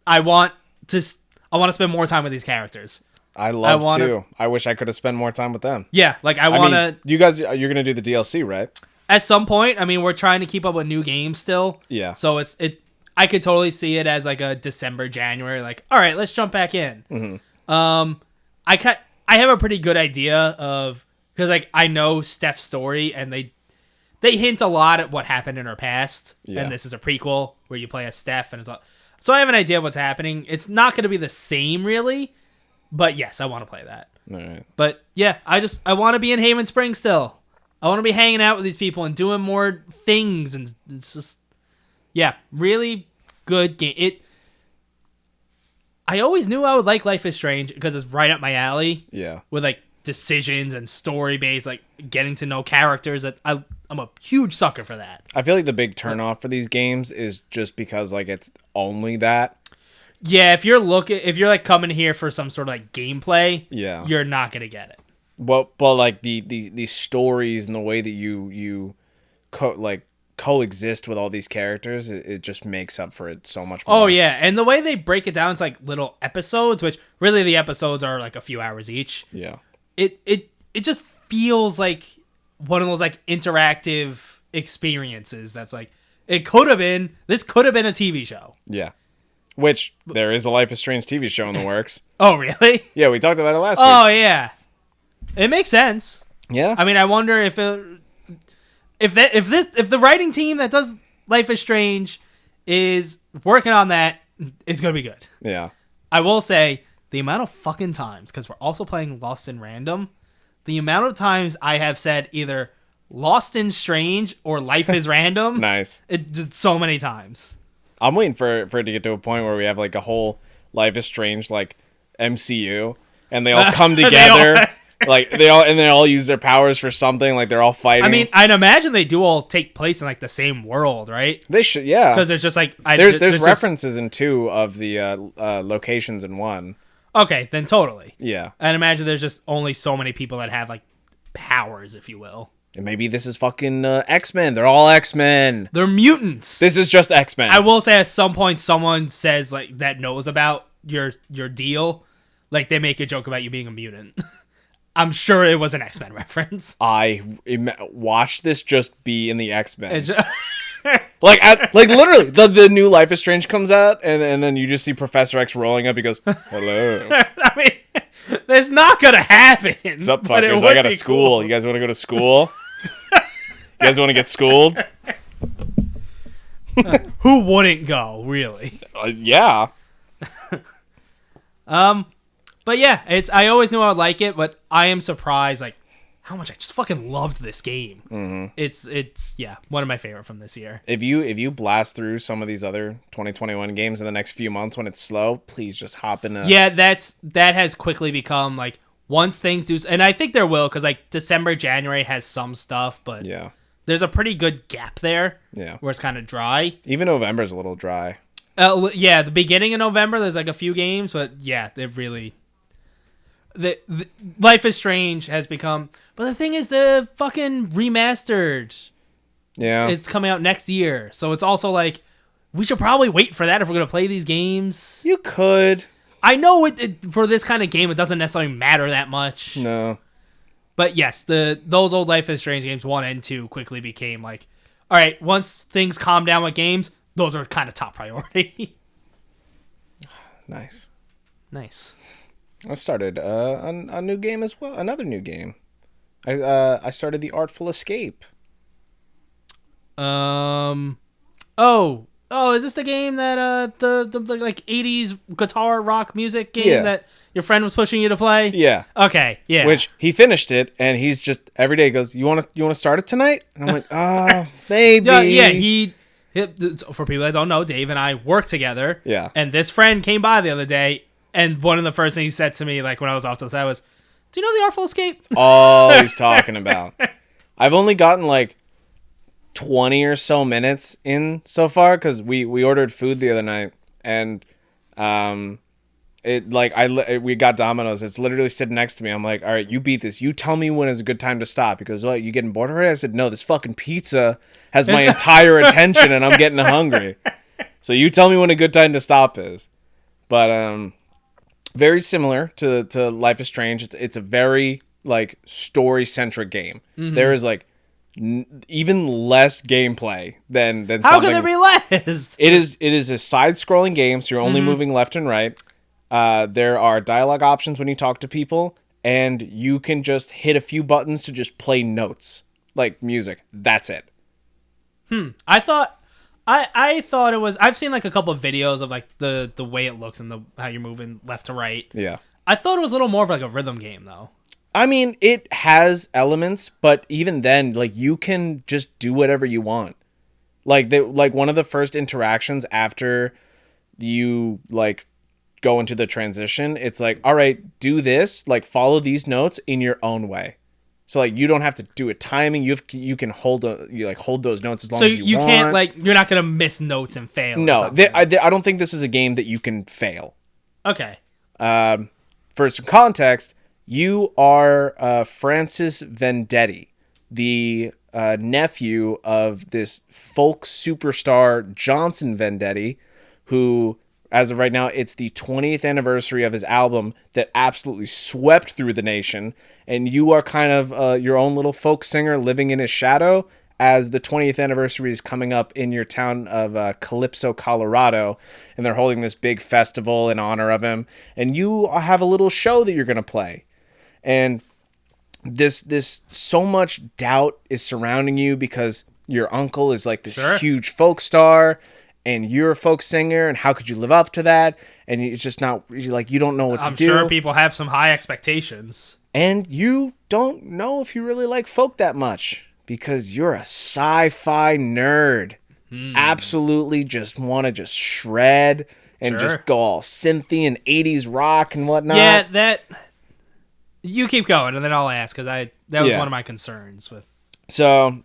Speaker 2: I want to spend more time with these characters.
Speaker 1: I love to. I wish I could have spent more time with them.
Speaker 2: Yeah, like I want to...
Speaker 1: You guys, you're going to do the DLC, right?
Speaker 2: At some point. I mean, we're trying to keep up with new games still.
Speaker 1: Yeah.
Speaker 2: So I could totally see it as like a December, January, like, all right, let's jump back in.
Speaker 1: Mm-hmm.
Speaker 2: I have a pretty good idea of... Because like I know Steph's story, and they hint a lot at what happened in her past. Yeah. And this is a prequel where you play as Steph, and it's all... So I have an idea of what's happening. It's not going to be the same, really. But yes, I want to play that.
Speaker 1: All right.
Speaker 2: But yeah, I want to be in Haven Springs still. I want to be hanging out with these people and doing more things, and it's just, yeah, really good game. I always knew I would like Life is Strange because it's right up my alley.
Speaker 1: Yeah.
Speaker 2: With like decisions and story based, like getting to know characters. That I'm a huge sucker for that.
Speaker 1: I feel like the big turnoff for these games is just because like it's only that.
Speaker 2: Yeah, if you're like coming here for some sort of like gameplay,
Speaker 1: yeah,
Speaker 2: you're not gonna get it.
Speaker 1: But like the stories and the way that you coexist with all these characters, it just makes up for it so much more.
Speaker 2: Oh yeah, and the way they break it down, it's like little episodes, which really the episodes are like a few hours each.
Speaker 1: Yeah,
Speaker 2: it just feels like one of those like interactive experiences. That's like this could have been a TV show.
Speaker 1: Yeah. Which, there is a Life is Strange TV show in the works.
Speaker 2: Oh, really?
Speaker 1: Yeah, we talked about it last week.
Speaker 2: Oh, yeah. It makes sense.
Speaker 1: Yeah.
Speaker 2: I mean, I wonder if the writing team that does Life is Strange is working on that, it's going to be good.
Speaker 1: Yeah.
Speaker 2: I will say, the amount of fucking times, because we're also playing Lost in Random, the amount of times I have said either Lost in Strange or Life is Random.
Speaker 1: Nice.
Speaker 2: It's so many times.
Speaker 1: I'm waiting for it to get to a point where we have like a whole Life is Strange like MCU, and they all come together, they all use their powers for something. Like they're all fighting.
Speaker 2: I mean, I'd imagine they do all take place in like the same world, right?
Speaker 1: They should, yeah.
Speaker 2: Because there's just like
Speaker 1: there's references in 2 of the locations in 1.
Speaker 2: Okay, then totally.
Speaker 1: Yeah.
Speaker 2: I'd imagine there's just only so many people that have like powers, if you will.
Speaker 1: And maybe this is fucking X-Men. They're all X-Men.
Speaker 2: They're mutants.
Speaker 1: This is just X-Men.
Speaker 2: I will say at some point someone says like that knows about your deal. Like they make a joke about you being a mutant. I'm sure it was an X-Men reference.
Speaker 1: I watched this just be in the X-Men.
Speaker 2: Just...
Speaker 1: like literally, the new Life is Strange comes out, and then you just see Professor X rolling up. He goes, "Hello."
Speaker 2: I mean, that's not gonna happen.
Speaker 1: What's up, fuckers? I got a school. Cool. You guys want to go to school? You guys want to get schooled?
Speaker 2: Who wouldn't go, really?
Speaker 1: Yeah.
Speaker 2: But yeah, I always knew I would like it, but I am surprised like how much I just fucking loved this game.
Speaker 1: Mm-hmm.
Speaker 2: It's one of my favorite from this year.
Speaker 1: If you blast through some of these other 2021 games in the next few months when it's slow, please just hop in.
Speaker 2: Yeah, that has quickly become like once things do, and I think there will because like December, January has some stuff, but
Speaker 1: yeah,
Speaker 2: there's a pretty good gap there.
Speaker 1: Yeah,
Speaker 2: where it's kind of dry.
Speaker 1: Even November's a little dry.
Speaker 2: Yeah, the beginning of November there's like a few games, but yeah, they've really. The Life is Strange has become, but the thing is, the fucking remastered, it's coming out next year, so it's also like we should probably wait for that if we're gonna play these games.
Speaker 1: You could.
Speaker 2: I know it for this kind of game, it doesn't necessarily matter that much.
Speaker 1: No,
Speaker 2: but yes, those old Life is Strange games 1 and 2 quickly became like, all right, once things calm down with games, those are kind of top priority.
Speaker 1: Nice. I started a new game as well. Another new game. I started the Artful Escape.
Speaker 2: Is this the game that the like 80s guitar rock music game that your friend was pushing you to play?
Speaker 1: Yeah.
Speaker 2: Okay. Yeah.
Speaker 1: Which he finished it, and he's just every day goes, "You want to start it tonight?" And I'm like, "Oh, maybe."
Speaker 2: Yeah. For people that don't know, Dave and I work together.
Speaker 1: Yeah.
Speaker 2: And this friend came by the other day. And one of the first things he said to me, like when I was off to the side, was, "Do you know the Artful Escape?"
Speaker 1: All he's talking about. I've only gotten like 20 or so minutes in so far because we ordered food the other night, and we got Domino's. It's literally sitting next to me. I'm like, "All right, you beat this. You tell me when is a good time to stop." Because what, you getting bored already? I said, "No, this fucking pizza has my entire attention, and I'm getting hungry. So you tell me when a good time to stop is." But very similar to Life is Strange. It's a very like story centric game. Mm-hmm. There is like even less gameplay than
Speaker 2: how can there be less?
Speaker 1: It is a side scrolling game, so you're only moving left and right. There are dialogue options when you talk to people, and you can just hit a few buttons to just play notes like music. That's it.
Speaker 2: I thought it was. I've seen like a couple of videos of like the way it looks and how you're moving left to right.
Speaker 1: Yeah.
Speaker 2: I thought it was a little more of like a rhythm game though.
Speaker 1: I mean, it has elements, but even then, like you can just do whatever you want. Like one of the first interactions after you like go into the transition, it's like, all right, do this, like follow these notes in your own way. So like you don't have to do a timing. You can hold those notes as long as you want. So you can't
Speaker 2: like you're not gonna miss notes and fail.
Speaker 1: No, I don't think this is a game that you can fail.
Speaker 2: Okay.
Speaker 1: For some context, you are Francis Vendetti, the nephew of this folk superstar Johnson Vendetti, who, as of right now, it's the 20th anniversary of his album that absolutely swept through the nation. And you are kind of your own little folk singer living in his shadow as the 20th anniversary is coming up in your town of Calypso, Colorado. And they're holding this big festival in honor of him. And you have a little show that you're going to play. And this so much doubt is surrounding you because your uncle is like this huge folk star. And you're a folk singer, and how could you live up to that? And it's just not, like, you don't know what to do.
Speaker 2: I'm sure people have some high expectations.
Speaker 1: And you don't know if you really like folk that much, because you're a sci-fi nerd. Absolutely just want to just shred and just go all synthy and 80s rock and whatnot.
Speaker 2: Yeah, that... You keep going, and then I'll ask, because that was one of my concerns with...
Speaker 1: So,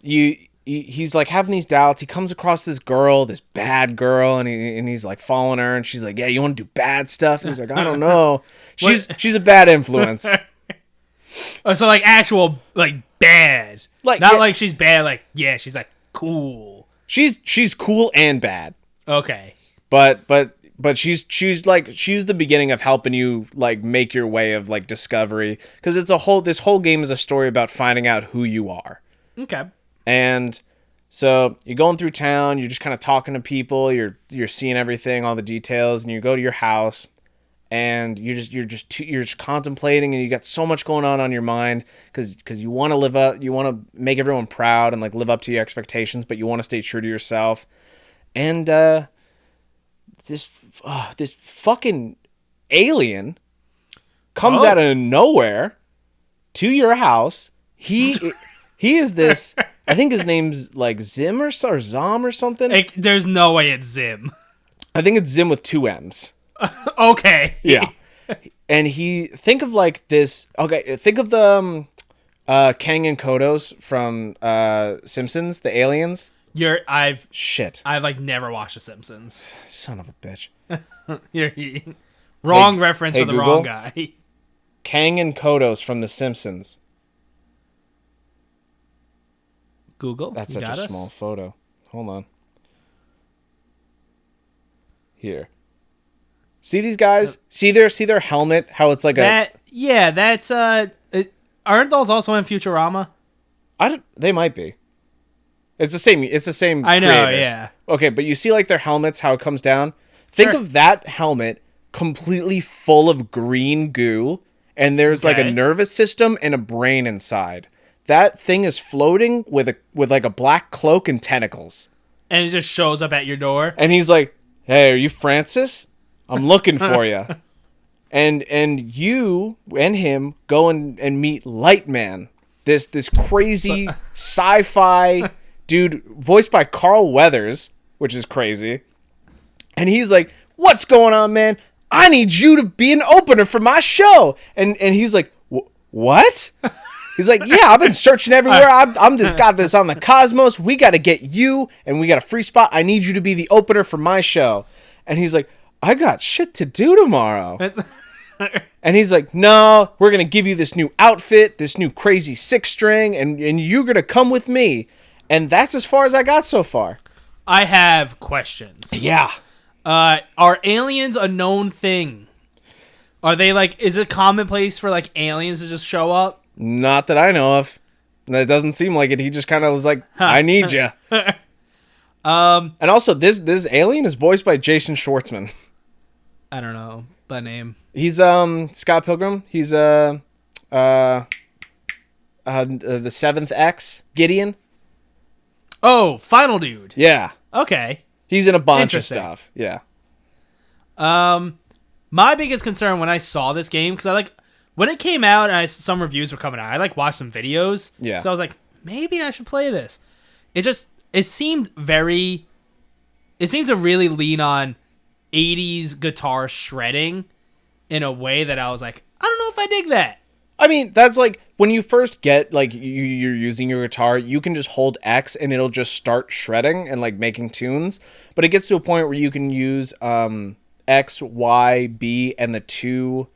Speaker 1: he's like having these doubts. He comes across this girl, this bad girl, and he's like following her, and she's like, "Yeah, you want to do bad stuff?" And he's like, "I don't know." She's a bad influence.
Speaker 2: Oh, so like actual like bad, like not like she's bad. Like she's like cool.
Speaker 1: She's cool and bad.
Speaker 2: Okay,
Speaker 1: but but she's the beginning of helping you like make your way of like discovery, because this whole game is a story about finding out who you are.
Speaker 2: Okay.
Speaker 1: And so you're going through town, you're just kind of talking to people, you're seeing everything, all the details, and you go to your house, and you're just contemplating, and you got so much going on your mind because you want to live up, you want to make everyone proud and like live up to your expectations, but you want to stay true to yourself. And this fucking alien comes out of nowhere to your house. He is this. I think his name's like Zim or Zom or something.
Speaker 2: There's no way it's Zim.
Speaker 1: I think it's Zim with 2 M's.
Speaker 2: Okay.
Speaker 1: Yeah. And think of like this. Okay, think of the Kang and Kodos from Simpsons, the aliens. I've
Speaker 2: like never watched The Simpsons.
Speaker 1: Son of a bitch.
Speaker 2: Wrong reference for the
Speaker 1: Google,
Speaker 2: wrong guy.
Speaker 1: Kang and Kodos from The Simpsons.
Speaker 2: Google.
Speaker 1: That's such a small photo. Hold on. Here. See these guys? See their helmet? How it's like
Speaker 2: that's aren't those also in Futurama?
Speaker 1: They might be. It's the same. It's the same.
Speaker 2: I know.
Speaker 1: Creator.
Speaker 2: Yeah.
Speaker 1: Okay, but you see like their helmets, how it comes down. Think of that helmet completely full of green goo, and there's like a nervous system and a brain inside. That thing is floating with like a black cloak and tentacles.
Speaker 2: And it just shows up at your door.
Speaker 1: And he's like, "Hey, are you Francis? I'm looking for you." And you and him go and meet Lightman, this crazy sci-fi dude voiced by Carl Weathers, which is crazy. And he's like, "What's going on, man? I need you to be an opener for my show." And he's like, "What?" He's like, "Yeah, I've been searching everywhere. I'm just got this on the Cosmos. We got to get you, and we got a free spot. I need you to be the opener for my show." And he's like, "I got shit to do tomorrow." And he's like, "No, we're going to give you this new outfit, this new crazy 6-string, and you're going to come with me." And that's as far as I got so far.
Speaker 2: I have questions.
Speaker 1: Yeah.
Speaker 2: Are aliens a known thing? Are they like, is it commonplace for like aliens to just show up?
Speaker 1: Not that I know of. That doesn't seem like it. He just kind of was like, "I need you." And also, this alien is voiced by Jason Schwartzman.
Speaker 2: I don't know by name.
Speaker 1: He's Scott Pilgrim. He's the 7th X Gideon.
Speaker 2: Oh, Final Dude.
Speaker 1: Yeah.
Speaker 2: Okay.
Speaker 1: He's in a bunch of stuff. Yeah.
Speaker 2: My biggest concern when I saw this game, because when it came out and some reviews were coming out, I watched some videos.
Speaker 1: Yeah.
Speaker 2: So I was like, maybe I should play this. It seemed to really lean on 80s guitar shredding in a way that I was like, I don't know if I dig that.
Speaker 1: I mean, that's like when you first get like you're using your guitar, you can just hold X and it'll just start shredding and like making tunes. But it gets to a point where you can use X, Y, B, and the 2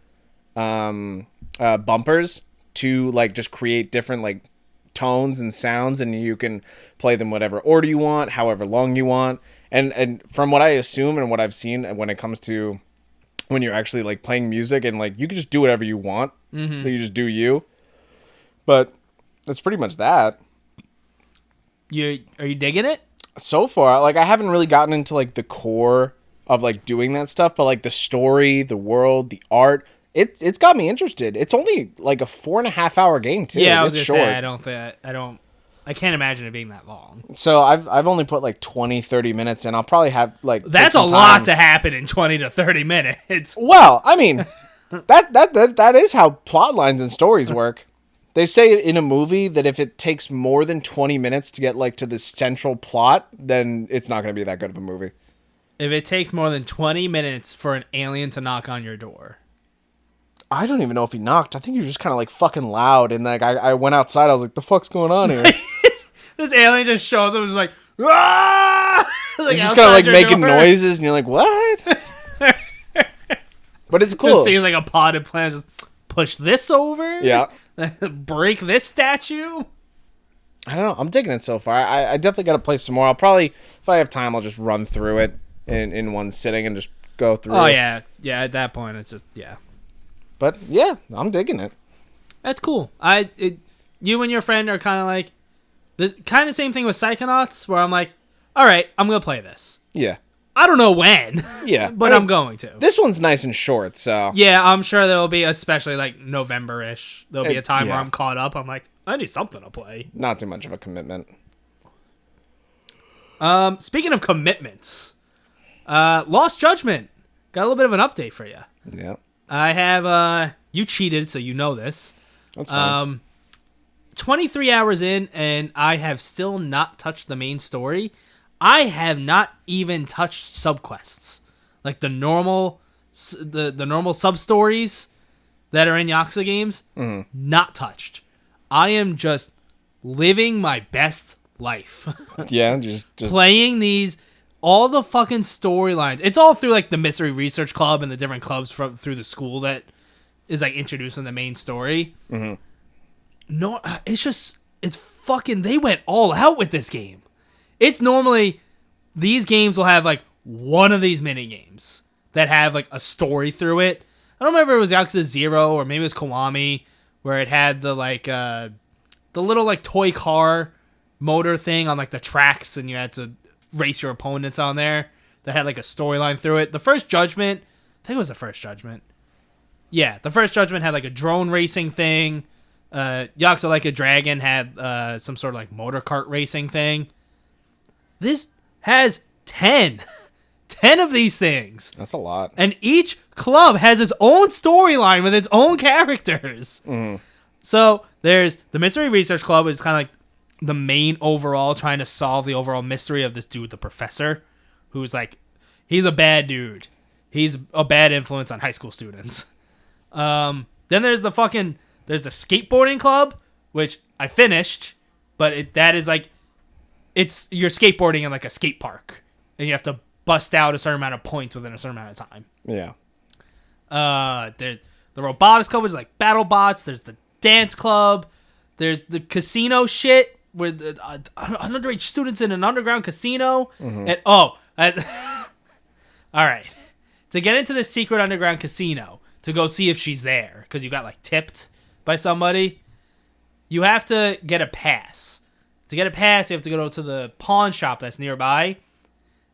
Speaker 1: bumpers to like just create different like tones and sounds, and you can play them whatever order you want, however long you want. And from what I assume and what I've seen when it comes to when you're actually like playing music, and like you can just do whatever you want. Mm-hmm. You just do you. But that's pretty much that.
Speaker 2: Are you digging it?
Speaker 1: So far, like I haven't really gotten into like the core of like doing that stuff, but like the story, the world, the art, it's got me interested. It's only like a 4.5 hour game too.
Speaker 2: Yeah, I was gonna say I can't imagine it being that long.
Speaker 1: So I've only put like 20-30 minutes in. I'll probably have like
Speaker 2: that's a lot to happen in 20 to 30 minutes.
Speaker 1: Well, I mean, that is how plot lines and stories work. They say in a movie that if it takes more than 20 minutes to get like to the central plot, then it's not going to be that good of a movie.
Speaker 2: If it takes more than 20 minutes for an alien to knock on your door.
Speaker 1: I don't even know if he knocked. I think he was just kind of like fucking loud. And like I went outside. I was like, the fuck's going on here?
Speaker 2: This alien just shows up and is like, "Ah!"
Speaker 1: Like, he's just kind of like making noises. And you're like, what? But it's cool.
Speaker 2: Just seems like a potted plant. Just push this over.
Speaker 1: Yeah.
Speaker 2: Break this statue.
Speaker 1: I don't know. I'm digging it so far. I definitely got to play some more. I'll probably, if I have time, I'll just run through it in one sitting and just go through.
Speaker 2: Oh yeah, at that point it's just
Speaker 1: But yeah, I'm digging it.
Speaker 2: That's cool. You and your friend are kind of like the kind of same thing with Psychonauts, where I'm like, all right, I'm gonna play this.
Speaker 1: Yeah.
Speaker 2: I don't know when.
Speaker 1: Yeah,
Speaker 2: but I'm going to.
Speaker 1: This one's nice and short, so
Speaker 2: yeah, I'm sure there'll be, especially like November-ish. There'll be a time where I'm caught up. I'm like, I need something to play.
Speaker 1: Not too much of a commitment.
Speaker 2: Speaking of commitments, Lost Judgment got a little bit of an update for you.
Speaker 1: Yeah.
Speaker 2: I have you cheated, so you know this.
Speaker 1: That's fine.
Speaker 2: 23 hours in, and I have still not touched the main story. I have not even touched subquests, like the normal sub stories that are in Yakuza games. Not touched. I am just living my best life.
Speaker 1: Yeah, just
Speaker 2: playing all the fucking storylines. It's all through like the Mystery Research Club and the different clubs through the school that is like introducing the main story. No, it's fucking, they went all out with this game. It's normally, these games will have like one of these mini games that have like a story through it. I don't remember if it was Yakuza 0 or maybe it was Kiwami, where it had the like, the little like toy car motor thing on like the tracks, and you had to race your opponents on there that had like a storyline through it. The First Judgment, I think it was the First Judgment. Yeah, the First Judgment had like a drone racing thing. Yakuza Like a Dragon had some sort of like motor kart racing thing. This has 10 of these things.
Speaker 1: That's a lot.
Speaker 2: And each club has its own storyline with its own characters. So there's the Mystery Research Club, which is kind of like the main overall, trying to solve the overall mystery of this dude, the professor, who's like, he's a bad dude. He's a bad influence on high school students. Then there's the Skateboarding Club, which I finished, but that is like, you're skateboarding in like a skate park, and you have to bust out a certain amount of points within a certain amount of time.
Speaker 1: Yeah.
Speaker 2: There's the Robotics Club, which is like battle bots. There's the Dance Club. There's the casino shit, where the underage students in an underground casino. And all right, to get into this secret underground casino to go see if she's there, because you got like tipped by somebody, you have to get a pass. To get a pass, you have to go to the pawn shop that's nearby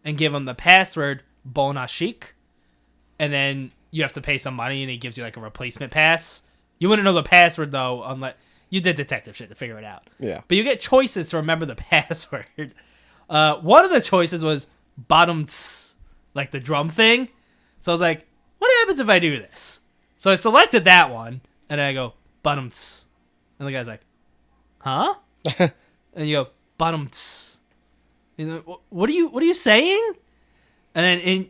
Speaker 2: and give him the password Bonashik, and then you have to pay some money, and he gives you like a replacement pass. You wouldn't know the password though, unless you did detective shit to figure it out.
Speaker 1: Yeah.
Speaker 2: But you get choices to remember the password. One of the choices was bottom tss, like the drum thing. So I was like, what happens if I do this? So I selected that one, and I go bottom tss, and the guy's like, huh? And you go bottom tss. He's like, what are you saying? And then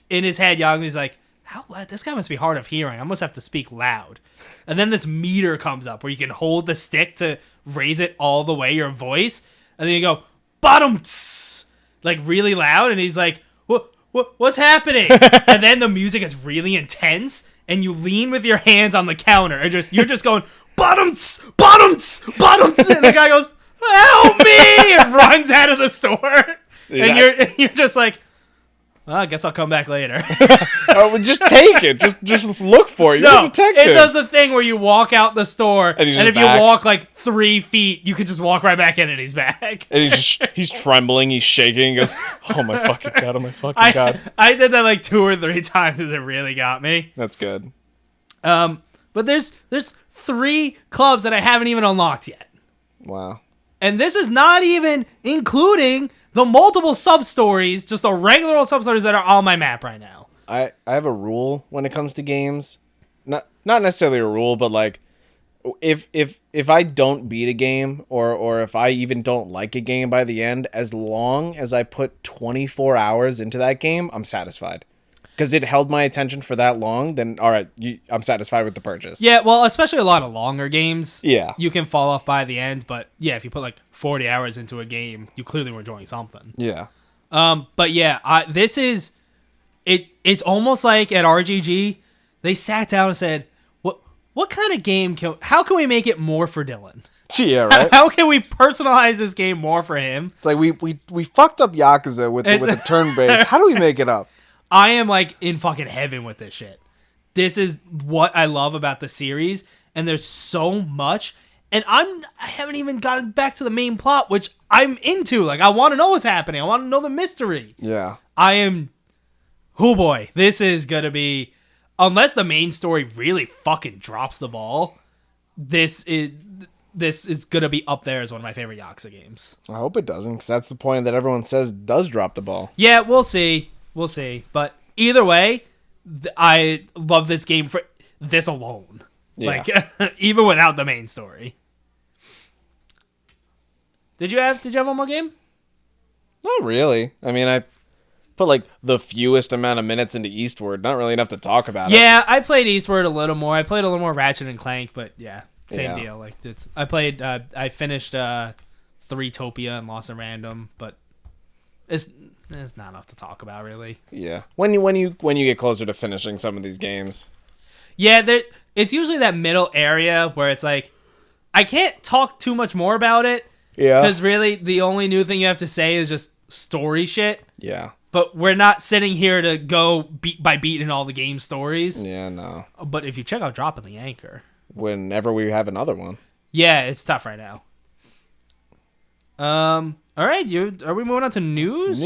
Speaker 2: in his head, Yagumi's like, how loud? This guy must be hard of hearing. I must have to speak loud. And then this meter comes up where you can hold the stick to raise it all the way, your voice. And then you go, bottom tss, like really loud. And he's like, what's happening? And then the music is really intense. And you lean with your hands on the counter. And you're just going, bottom tss, bottom tss, bottom tss. And the guy goes, help me! And runs out of the store. And you're just like, well, I guess I'll come back later.
Speaker 1: Just take it. Just look for it. You're a detective.
Speaker 2: It does the thing where you walk out the store, and if you walk like 3 feet, you can just walk right back in, and he's back.
Speaker 1: And he's trembling, he's shaking, he goes, oh my fucking god, oh my fucking god.
Speaker 2: I did that like 2 or 3 times, and it really got me.
Speaker 1: That's good.
Speaker 2: But there's 3 clubs that I haven't even unlocked yet.
Speaker 1: Wow.
Speaker 2: And this is not even including the multiple sub-stories, just the regular old sub-stories that are on my map right now.
Speaker 1: I have a rule when it comes to games. Not necessarily a rule, but like if I don't beat a game or if I even don't like a game by the end, as long as I put 24 hours into that game, I'm satisfied. Because it held my attention for that long, then all right, I'm satisfied with the purchase.
Speaker 2: Yeah, well, especially a lot of longer games.
Speaker 1: Yeah. You
Speaker 2: can fall off by the end, but yeah, if you put like 40 hours into a game, you clearly were enjoying something.
Speaker 1: Yeah.
Speaker 2: But yeah, this is it's almost like at RGG, they sat down and said, what kind of game how can we make it more for Dylan?
Speaker 1: Yeah, right.
Speaker 2: How can we personalize this game more for him?
Speaker 1: It's like we fucked up Yakuza with the turn-based. How do we make it up?
Speaker 2: I am like in fucking heaven with this shit. This is what I love about the series, and there's so much. And I haven't even gotten back to the main plot, which I'm into. Like, I want to know what's happening. I want to know the mystery.
Speaker 1: Yeah.
Speaker 2: Oh boy, this is gonna be, unless the main story really fucking drops the ball, this is gonna be up there as one of my favorite Yakuza games.
Speaker 1: I hope it doesn't, because that's the point that everyone says does drop the ball.
Speaker 2: Yeah, we'll see. But either way, I love this game for this alone.
Speaker 1: Yeah.
Speaker 2: Like, even without the main story. Did you have one more game?
Speaker 1: Not really. I mean, I put like the fewest amount of minutes into Eastward. Not really enough to talk about.
Speaker 2: Yeah, I played Eastward a little more. I played a little more Ratchet and Clank, but yeah, same deal. Like, I finished Three-topia and Lost at Random, but it's not enough to talk about, really.
Speaker 1: Yeah. When you get closer to finishing some of these games.
Speaker 2: Yeah, it's usually that middle area where it's like, I can't talk too much more about it.
Speaker 1: Yeah.
Speaker 2: Because really, the only new thing you have to say is just story shit.
Speaker 1: Yeah.
Speaker 2: But we're not sitting here to go beat by beat in all the game stories.
Speaker 1: Yeah, no.
Speaker 2: But if you check out Dropping the Anchor.
Speaker 1: Whenever we have another one.
Speaker 2: Yeah, it's tough right now. All right, are we moving on to news?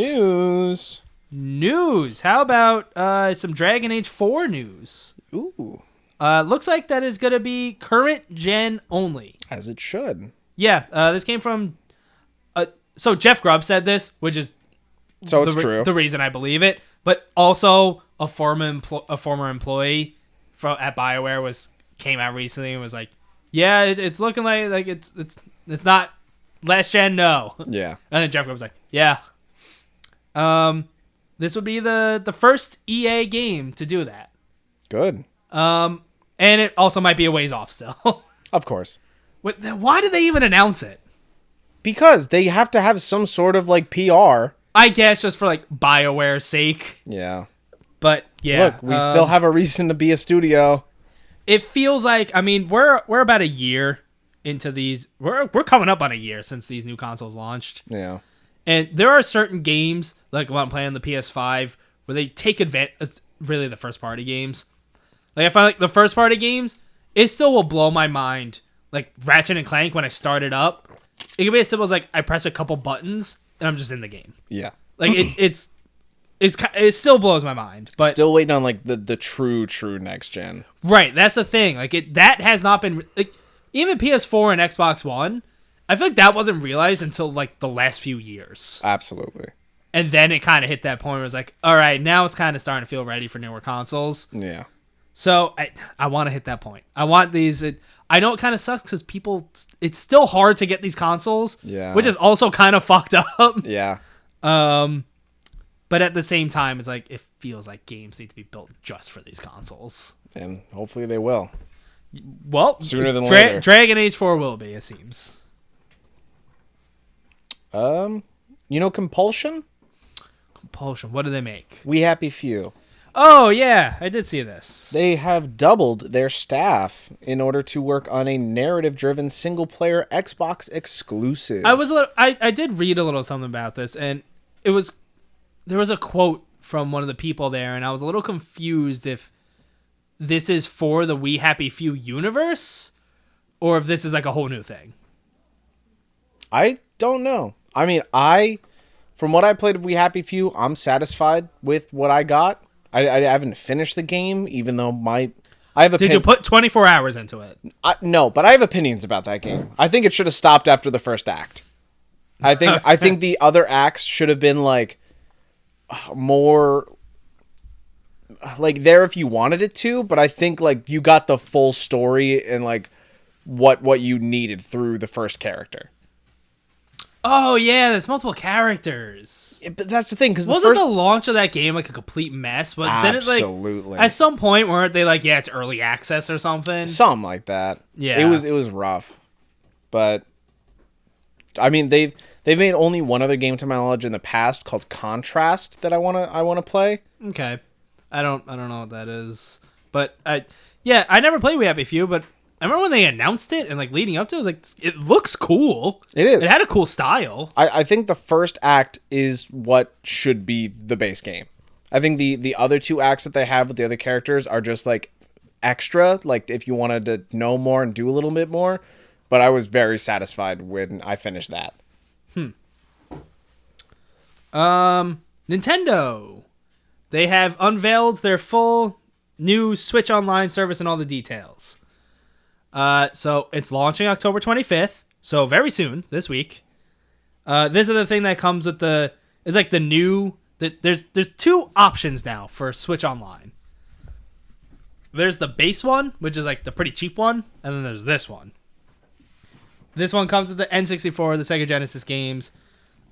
Speaker 2: News. How about some Dragon Age 4 news?
Speaker 1: Ooh.
Speaker 2: Looks like that is going to be current gen only.
Speaker 1: As it should.
Speaker 2: Yeah, this came from... so Jeff Grubb said this, which is...
Speaker 1: So it's true.
Speaker 2: The reason I believe it. But also, a former employee at BioWare came out recently and was like, yeah, it's looking like it's not last gen, no.
Speaker 1: Yeah.
Speaker 2: And then Jeff Grubb was like, yeah. This would be the first EA game to do that.
Speaker 1: Good.
Speaker 2: And it also might be a ways off still.
Speaker 1: Of course.
Speaker 2: Why did they even announce it?
Speaker 1: Because they have to have some sort of like PR.
Speaker 2: I guess just for like BioWare's sake.
Speaker 1: Yeah.
Speaker 2: But yeah.
Speaker 1: Look, we still have a reason to be a studio.
Speaker 2: It feels like, I mean, we're about a year into these. We're coming up on a year since these new consoles launched.
Speaker 1: Yeah.
Speaker 2: And there are certain games, like when I'm playing on the PS5, where they take advantage, really the first party games. Like I find like the first party games, it still will blow my mind. Like Ratchet and Clank, when I start it up, it can be as simple as like I press a couple buttons and I'm just in the game.
Speaker 1: Yeah.
Speaker 2: Like it still blows my mind. But
Speaker 1: still waiting on like the true next gen.
Speaker 2: Right, that's the thing. Like that has not been like even PS4 and Xbox One. I feel like that wasn't realized until like the last few years.
Speaker 1: Absolutely.
Speaker 2: And then it kind of hit that point where it was like, all right, now it's kind of starting to feel ready for newer consoles.
Speaker 1: Yeah.
Speaker 2: So I want to hit that point. I want these. I know it kind of sucks because it's still hard to get these consoles.
Speaker 1: Yeah.
Speaker 2: Which is also kind of fucked up.
Speaker 1: Yeah.
Speaker 2: But at the same time, it's like it feels like games need to be built just for these consoles.
Speaker 1: And hopefully they will.
Speaker 2: Well,
Speaker 1: sooner than later.
Speaker 2: Dragon Age 4 will be, it seems.
Speaker 1: Compulsion?
Speaker 2: Compulsion. What do they make?
Speaker 1: We Happy Few.
Speaker 2: Oh, yeah. I did see this.
Speaker 1: They have doubled their staff in order to work on a narrative-driven single-player Xbox exclusive.
Speaker 2: I did read a little something about this, and there was a quote from one of the people there, and I was a little confused if this is for the We Happy Few universe, or if this is like a whole new thing.
Speaker 1: I don't know. I mean, from what I played of We Happy Few, I'm satisfied with what I got. I haven't finished the game, even though I have.
Speaker 2: Did you put 24 hours into it?
Speaker 1: No, but I have opinions about that game. I think it should have stopped after the first act. I think the other acts should have been like more like there if you wanted it to, but I think like you got the full story and like what you needed through the first character.
Speaker 2: Oh yeah, there's multiple characters.
Speaker 1: Yeah, but that's the thing, because
Speaker 2: wasn't the launch of that game like a complete mess? But
Speaker 1: absolutely.
Speaker 2: Did it like at some point weren't they like, yeah, it's early access or something?
Speaker 1: Something like that.
Speaker 2: Yeah,
Speaker 1: it was rough, but I mean they've made only one other game to my knowledge in the past called Contrast that I wanna play.
Speaker 2: Okay, I don't know what that is, but I never played We Happy Few, but I remember when they announced it and like leading up to it, I was like, it looks cool.
Speaker 1: It is.
Speaker 2: It had a cool style.
Speaker 1: I think the first act is what should be the base game. I think the other 2 acts that they have with the other characters are just like extra, like if you wanted to know more and do a little bit more. But I was very satisfied when I finished that.
Speaker 2: Nintendo. They have unveiled their full new Switch Online service and all the details. So it's launching October 25th. So very soon, this week. This is the thing that comes with it's like the new, there's 2 options now for Switch Online. There's the base one, which is like the pretty cheap one, and then there's this one. This one comes with the N64, the Sega Genesis games.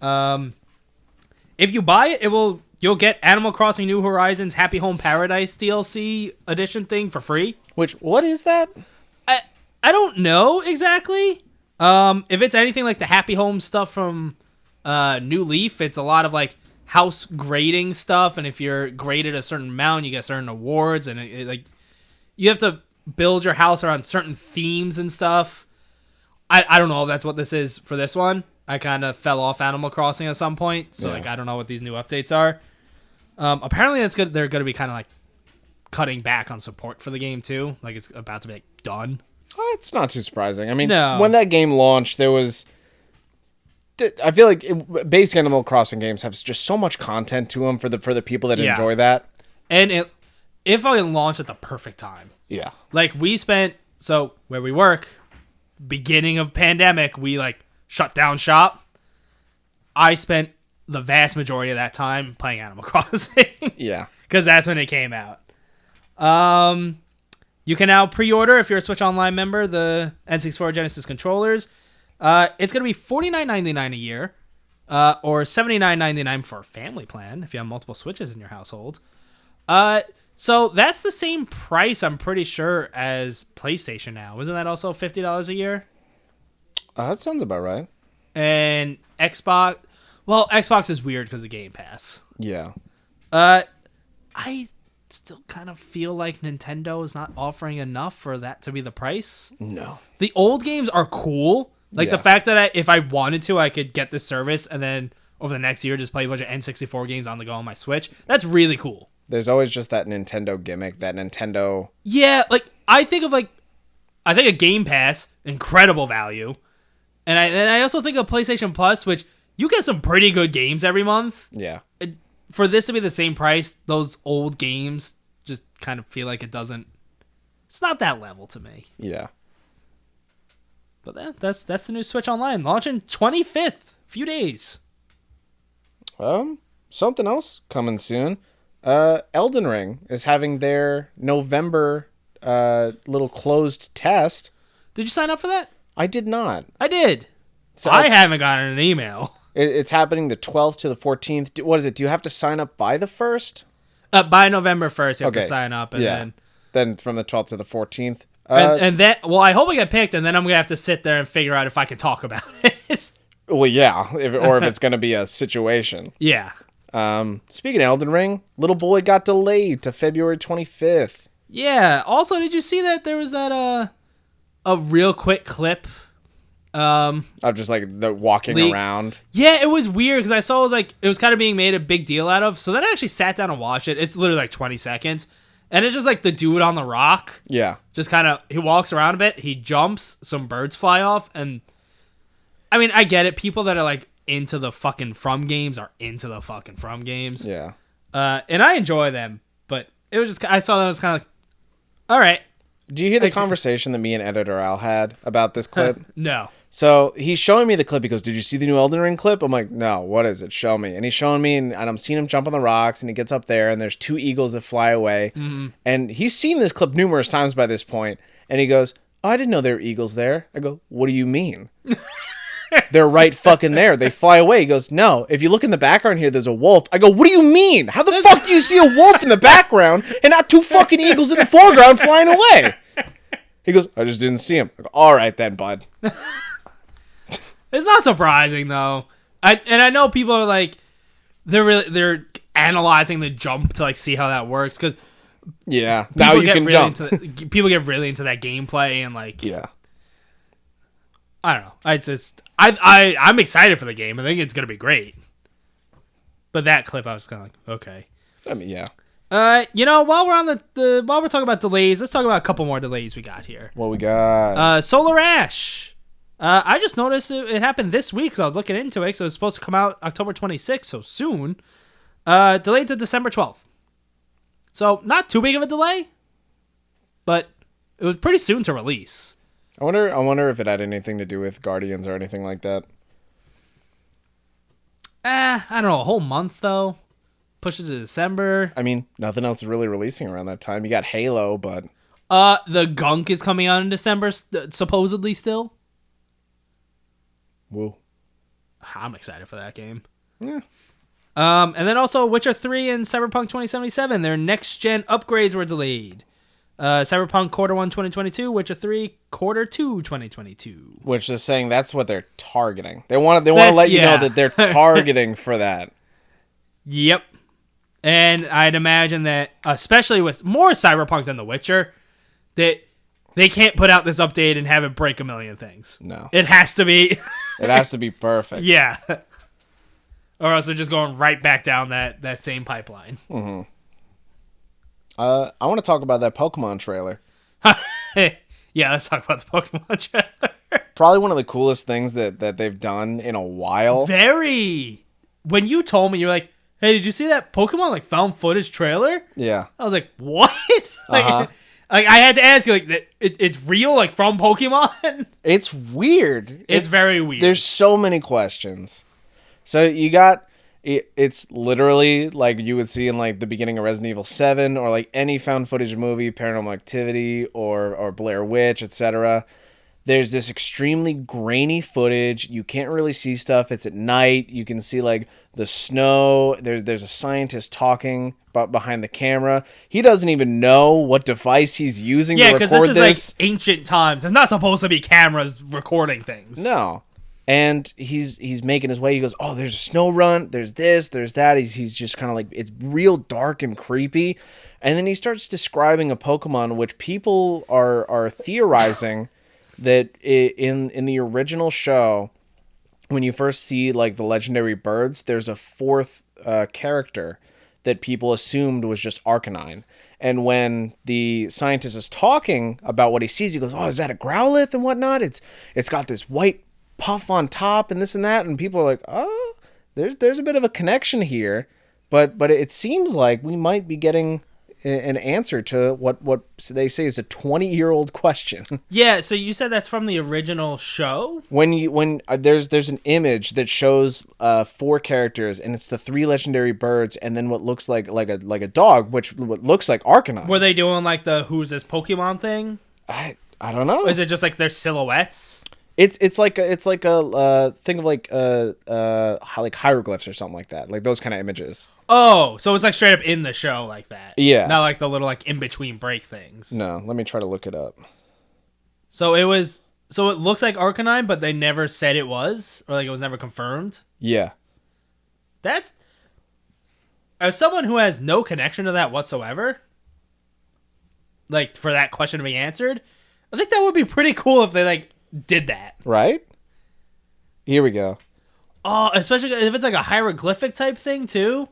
Speaker 2: If you buy it, you'll get Animal Crossing New Horizons Happy Home Paradise DLC edition thing for free.
Speaker 1: What is that?
Speaker 2: I don't know exactly. If it's anything like the Happy Home stuff from New Leaf, it's a lot of like house grading stuff, and if you're graded a certain amount, you get certain awards, and like you have to build your house around certain themes and stuff. I don't know if that's what this is for this one. I kind of fell off Animal Crossing at some point, so like I don't know what these new updates are. Apparently, it's good. They're going to be kind of like cutting back on support for the game too. Like it's about to be like done.
Speaker 1: It's not too surprising. I mean, when that game launched, there was. I feel like base Animal Crossing games have just so much content to them for the people that enjoy that.
Speaker 2: And if I launched at the perfect time.
Speaker 1: Yeah.
Speaker 2: Like we spent where we work. Beginning of pandemic, we like shut down shop. I spent the vast majority of that time playing Animal Crossing.
Speaker 1: Yeah.
Speaker 2: Because that's when it came out. You can now pre-order, if you're a Switch Online member, the N64 Genesis controllers. It's going to be $49.99 a year, or $79.99 for a family plan, if you have multiple Switches in your household. So that's the same price, I'm pretty sure, as PlayStation now. Isn't that also $50 a year?
Speaker 1: That sounds about right.
Speaker 2: And Xbox... Well, Xbox is weird because of Game Pass.
Speaker 1: Yeah.
Speaker 2: I still kind of feel like Nintendo is not offering enough for that to be the price.
Speaker 1: No.
Speaker 2: The old games are cool. Like the fact that if I wanted to, I could get this service and then over the next year just play a bunch of N64 games on the go on my Switch. That's really cool.
Speaker 1: There's always just that Nintendo gimmick, that Nintendo...
Speaker 2: Yeah, like, I think of Game Pass, incredible value. And I also think of PlayStation Plus, which you get some pretty good games every month.
Speaker 1: Yeah.
Speaker 2: For this to be the same price, those old games just kind of feel like it's not that level to me.
Speaker 1: Yeah.
Speaker 2: But that's the new Switch Online, launching 25th, few days.
Speaker 1: Something else coming soon. Elden Ring is having their November little closed test.
Speaker 2: Did you sign up for that?
Speaker 1: I did not.
Speaker 2: I did.
Speaker 1: So
Speaker 2: I haven't gotten an email.
Speaker 1: It's happening the 12th to the 14th. What is it? Do you have to sign up by the 1st?
Speaker 2: By November 1st, you have to sign up. And
Speaker 1: then from the 12th to the 14th.
Speaker 2: And then, well, I hope I get picked, and then I'm going to have to sit there and figure out if I can talk about it.
Speaker 1: Well, yeah, or if it's going to be a situation.
Speaker 2: Yeah.
Speaker 1: Speaking of Elden Ring, Little Boy got delayed to February 25th.
Speaker 2: Yeah. Also, did you see that there was that a real quick clip
Speaker 1: of just like the walking
Speaker 2: leaked
Speaker 1: around?
Speaker 2: Yeah, it was weird because I saw it was kind of being made a big deal out of. So then I actually sat down and watched it. It's literally like 20 seconds. And it's just like the dude on the rock.
Speaker 1: Yeah.
Speaker 2: Just kind of, he walks around a bit, he jumps, some birds fly off, and I mean, I get it. People that are like into the fucking From games are into the fucking From games.
Speaker 1: Yeah.
Speaker 2: And I enjoy them, but it was just, I saw that, I was kind of like, all right.
Speaker 1: Do you hear the conversation that me and Editor Al had about this clip?
Speaker 2: No.
Speaker 1: So he's showing me the clip. He goes, "Did you see the new Elden Ring clip?" I'm like, "No, what is it? Show me." And he's showing me, and I'm seeing him jump on the rocks, and he gets up there, and there's two eagles that fly away. Mm-hmm. And he's seen this clip numerous times by this point, and he goes, "Oh, I didn't know there were eagles there." I go, "What do you mean?" "They're right fucking there. They fly away." He goes, "No, if you look in the background here, there's a wolf." I go, "What do you mean? How the fuck do you see a wolf in the background and not two fucking eagles in the foreground flying away?" He goes, "I just didn't see him." I go, "All right then, bud."
Speaker 2: It's not surprising though. I know people are like, they're analyzing the jump to like see how that works because
Speaker 1: yeah, now you can jump.
Speaker 2: People get really into that gameplay and like
Speaker 1: yeah.
Speaker 2: I don't know. I'm excited for the game. I think it's gonna be great. But that clip, I was kind of like, okay.
Speaker 1: I mean, yeah.
Speaker 2: While we're on while we're talking about delays, let's talk about a couple more delays we got here.
Speaker 1: What we got?
Speaker 2: Solar Ash. I just noticed it happened this week because I was looking into it. So it's supposed to come out October 26th, so soon. Delayed to December 12th. So not too big of a delay, but it was pretty soon to release.
Speaker 1: I wonder if it had anything to do with Guardians or anything like that.
Speaker 2: I don't know, a whole month though. Push it to December.
Speaker 1: I mean, nothing else is really releasing around that time. You got Halo, but
Speaker 2: the Gunk is coming out in December, supposedly still.
Speaker 1: Whoa.
Speaker 2: I'm excited for that game.
Speaker 1: Yeah.
Speaker 2: And then also Witcher 3 and Cyberpunk 2077. Their next-gen upgrades were delayed. Cyberpunk Q1 2022, Witcher 3 Q2 2022.
Speaker 1: Which is saying that's what they're targeting. They want to let you know that they're targeting for that.
Speaker 2: Yep. And I'd imagine that, especially with more Cyberpunk than The Witcher, that they can't put out this update and have it break a million things.
Speaker 1: No.
Speaker 2: It has to be...
Speaker 1: It has to be perfect.
Speaker 2: Yeah. Or else they're just going right back down that same pipeline.
Speaker 1: Mm-hmm. I want to talk about that Pokemon trailer.
Speaker 2: Yeah, let's talk about the Pokemon trailer.
Speaker 1: Probably one of the coolest things that they've done in a while.
Speaker 2: Very. When you told me, you're like, hey, did you see that Pokemon like found footage trailer?
Speaker 1: Yeah.
Speaker 2: I was like, what? Like I had to ask you, like, it's real, like from Pokemon?
Speaker 1: It's weird.
Speaker 2: It's very weird.
Speaker 1: There's so many questions. So you got, it's literally like you would see in like the beginning of Resident Evil 7 or like any found footage movie, Paranormal Activity or Blair Witch, etc. There's this extremely grainy footage. You can't really see stuff. It's at night. You can see like the snow. There's a scientist talking behind the camera. He doesn't even know what device he's using to record this.
Speaker 2: Yeah, because this is like ancient times. There's not supposed to be cameras recording things.
Speaker 1: No. And he's making his way. He goes, oh, there's a snow run. There's this. There's that. He's just kind of like, it's real dark and creepy. And then he starts describing a Pokemon, which people are theorizing that in the original show, when you first see like the legendary birds, there's a fourth character that people assumed was just Arcanine. And when the scientist is talking about what he sees, he goes, oh, is that a Growlithe and whatnot? It's got this white puff on top and this and that. And people are like, oh, there's a bit of a connection here. But it seems like we might be getting an answer to what they say is a 20-year-old question.
Speaker 2: Yeah, so you said that's from the original show?
Speaker 1: When there's an image that shows 4 characters, and it's the 3 legendary birds, and then what looks like a dog, what looks like Arcanine.
Speaker 2: Were they doing like the who's this Pokemon thing?
Speaker 1: I don't know.
Speaker 2: Or is it just like their silhouettes?
Speaker 1: It's like a thing of like hieroglyphs or something like that, like those kind of images.
Speaker 2: Oh, so it's like straight up in the show like that.
Speaker 1: Yeah.
Speaker 2: Not like the little like in between break things.
Speaker 1: No, let me try to look it up.
Speaker 2: So it looks like Arcanine, but they never said it was, or like it was never confirmed.
Speaker 1: Yeah.
Speaker 2: That's, as someone who has no connection to that whatsoever, like for that question to be answered, I think that would be pretty cool if they like did that.
Speaker 1: Right? Here we go.
Speaker 2: Oh, especially if it's like a hieroglyphic type thing too.